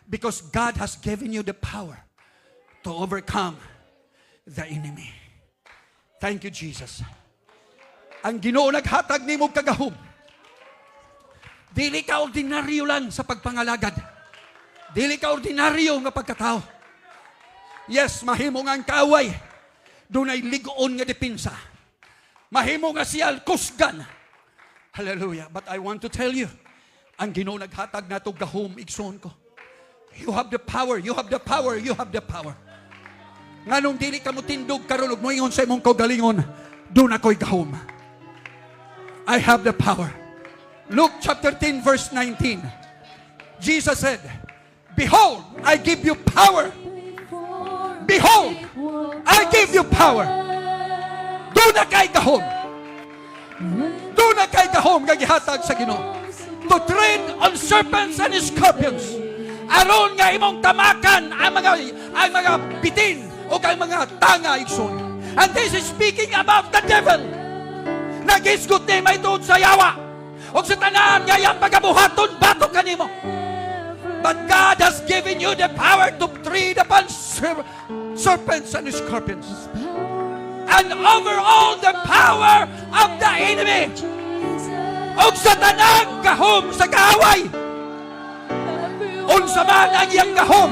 Because God has given you the power to overcome the enemy. Thank you, Jesus. Ang Ginoo naghatag nimo kagahom. Dili ka ordinaryo lang sa pagpangalagad. Dili ka ordinaryo nga pagkatao. Yes, mahimo nga ang kaaway. Dunay ligoon nga depensa. Mahimo nga siya kusgan. Hallelujah. But I want to tell you, ang Ginoo naghatag nato gahom igsoon ko. You have the power, you have the power, you have the power. Nganong dili ka mo tindog karon ug moingon sa imong kaugalingon, doon ako'y gahom. I have the power. Luke chapter 10 verse 19. Jesus said, behold, I give you power. Behold, I give you power. Doon na kay gahom. Doon na kay gahom nga gihatag sa Ginoo. To tread on serpents and scorpions aron nga imong tamakan ang mga bitin o ang mga tanga igsoon. And this is speaking about the devil. Nagisgot ni may tuod sa yawa o sa tanan nga iyang pagabuhaton batok kanimo. But God has given you the power to tread upon serpents and scorpions, and over all the power of the enemy, og sa tanang gahom sa kaaway. Unsa man ang iyang gahom,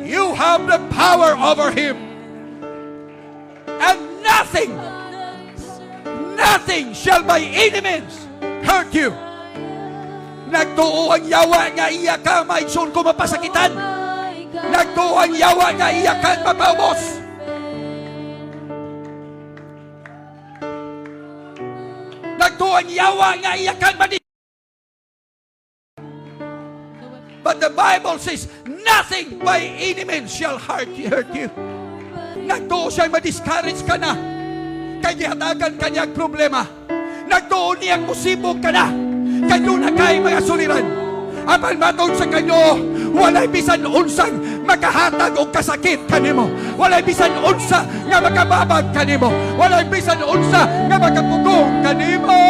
you have the power over him, and nothing shall by any means hurt you. Nagtuo ang yawa nga iya ka maigsoon ko mapasakitan. Nagtuo ang yawa nga iya ka mapaubos. Nagtuo ang yawa nga iya ka But the Bible says, nothing by any means shall hurt you. Nagtuo siya ma-discourage ka na. Kay gihatagan kanyang problema. Nagtuo niyang musibog ka na. Kanyo na kay mga suliran. Apan matod sa kanyo, walay bisan unsang makahatag o kasakit kanimo. Walay bisan unsa nga makababag kanimo. Walay bisan unsa nga makapugong kanimo.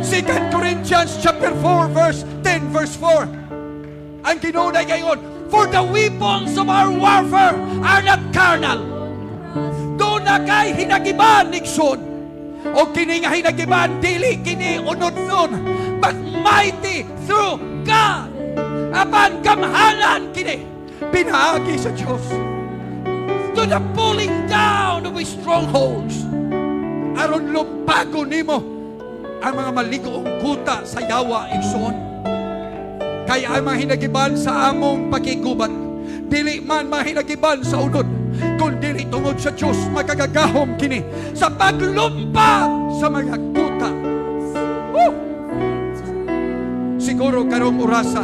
2 Corinthians chapter 4 verse 10 verse 4. Ang kinunay ngayon, for the weapons of our warfare are not carnal. Doon na kay hinagiban nigsoon. O kini nga hinagiban, dili kini unod-unod, but mighty through God. Apan kamhanan kini, pinaagi sa Diyos. To the pulling down of his strongholds. Aron lumpago nimo ang mga maligoong kuta sa yawa igsoon. Kaya ang mga hinagiban sa among pakigubat, dili man mahinagiban sa unod, kundi tungod sa Diyos makagagahom kini sa paglumpa sa mga kuta. Woo! Siguro karong orasa,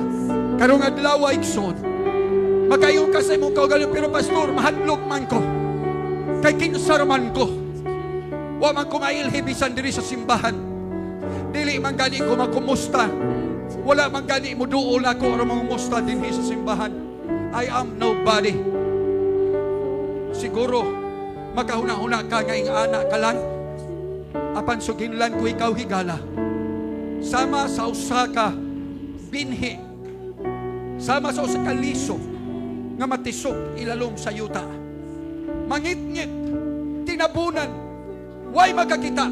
karong adlaw igsoon, makayo ka sa imong kaugalingon, pero pastor, mahadlok man ko. Kay kinsar man ko. Wa man ko mailhi bisan diri sa simbahan. Dili man gani ko makumusta. Wala man gani mo duol ako aron mangumusta dinhi sa simbahan. I am nobody. Siguro makahuna-huna ka nga ing anak ka lang. Apan suginlan ko ikaw higala. Sama sa usa ka binhi. Sama sa usa ka liso nga matisok ilalom sa yuta. Mangit-ngit, tinabunan, way magkakita.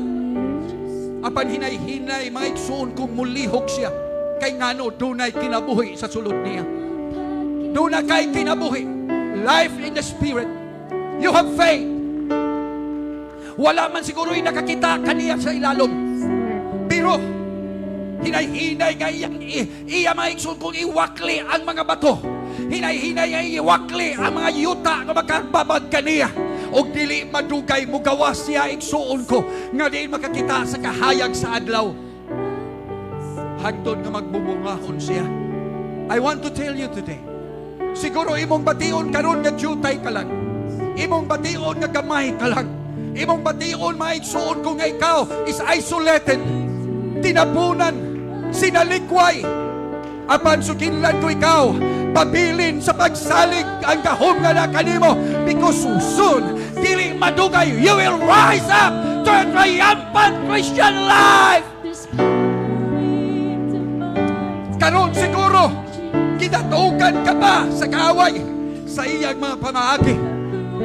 Apan hinay-hinay mga igsoon kung mulihok siya. Kay ngano dunay kinabuhi sa sulod niya. Dunay kay kinabuhi. Life in the Spirit. You have faith. Wala man siguro'y nakakita kaniya sa ilalom. Pero hinay-hinay nga iya mga igsoon kung iwakli ang mga bato. Hinay-hinay nga iwakli ang mga yuta nga makababag kaniya. O dili madugay mo gawas siya igsuon ko nga di makakita sa kahayag sa adlaw. Hagtod nga magbubungahon siya. I want to tell you today, siguro imong bation karon nga jutay ka lang. Imong bation nga gamay ka lang. Imong bation maigsuon ko nga ikaw is isolated, tinapunan, sinalikway. Apan sukinlan ko ikaw, pabilin sa pagsalig ang gahom nga na kanimo, because soon, dili madugay, you will rise up to a triumphant Christian life. Karon siguro, kinatugan ka pa sa kaaway, sa iyang mga pamaagi.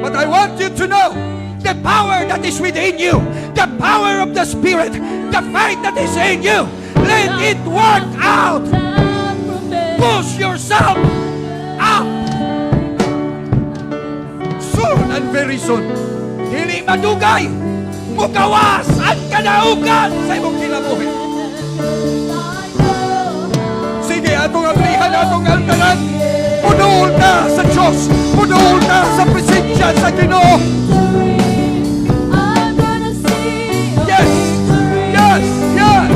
But I want you to know, the power that is within you, the power of the Spirit, the faith that is in you, let it work out. Push yourself up. Soon and very soon, dili madugay, mugawas ang kadaugan sa imong kinabuhi. Sige, atong aplihan, atong aldaran. Punuol na sa Diyos, punuol na sa presensya sa Ginoo. Yes, yes, yes.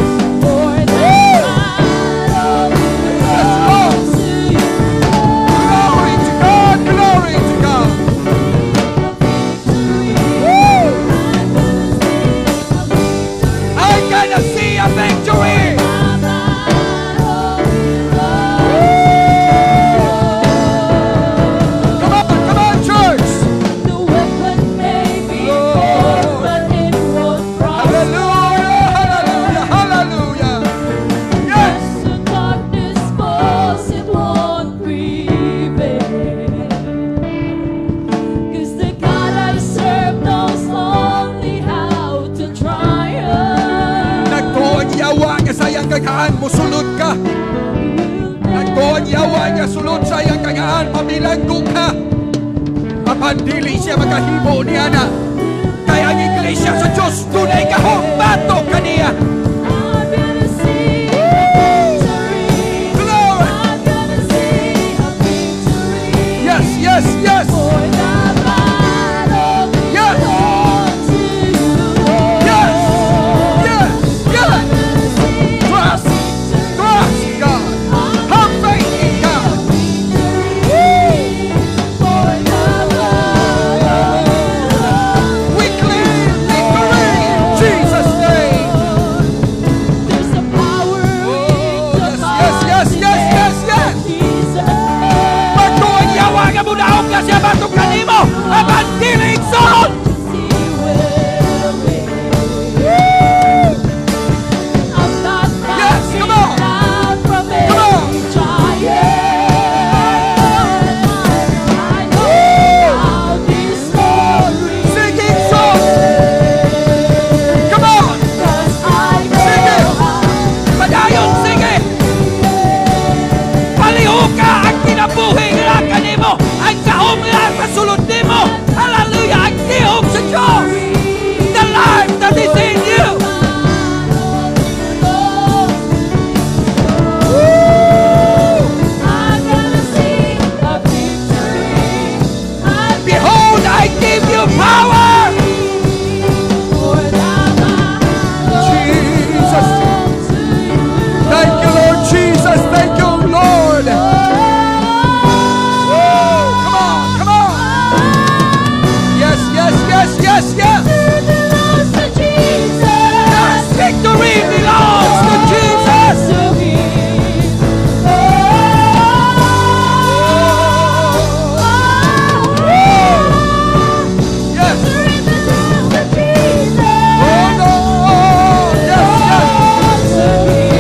Victory! musulod ka. Nagtuon yawa niya sulod sa iyang kagaan, pamilanggo ka. Apan dili siya makahibo niya na. Kaya ang iglesia sa Diyos, tunay kahong bato kaniya. I'm gonna see a victory. Glory! I'm gonna see a victory. Yes, yes, yes! For the battle Yes! belongs to you, Lord. Yes! Yes! Yes! I'm gonna see a Trust! victory. Trust God! Have faith in God! For the battle We claim victory in Jesus' name! there's a power in the yes, yes, yes, yes, yes! Jesus. Magtuon yawa nga mudaog ka siya batok kanimo. Apan dili igsoon. I'm not Yes, come on. backing down from Come on. any giant. I know how this story Singing song! Come on! 'cause I Sing it. know how. Padayon sige. Paliho ka ang kinabuhi nga kanimo. Ang kaom nga sa sulod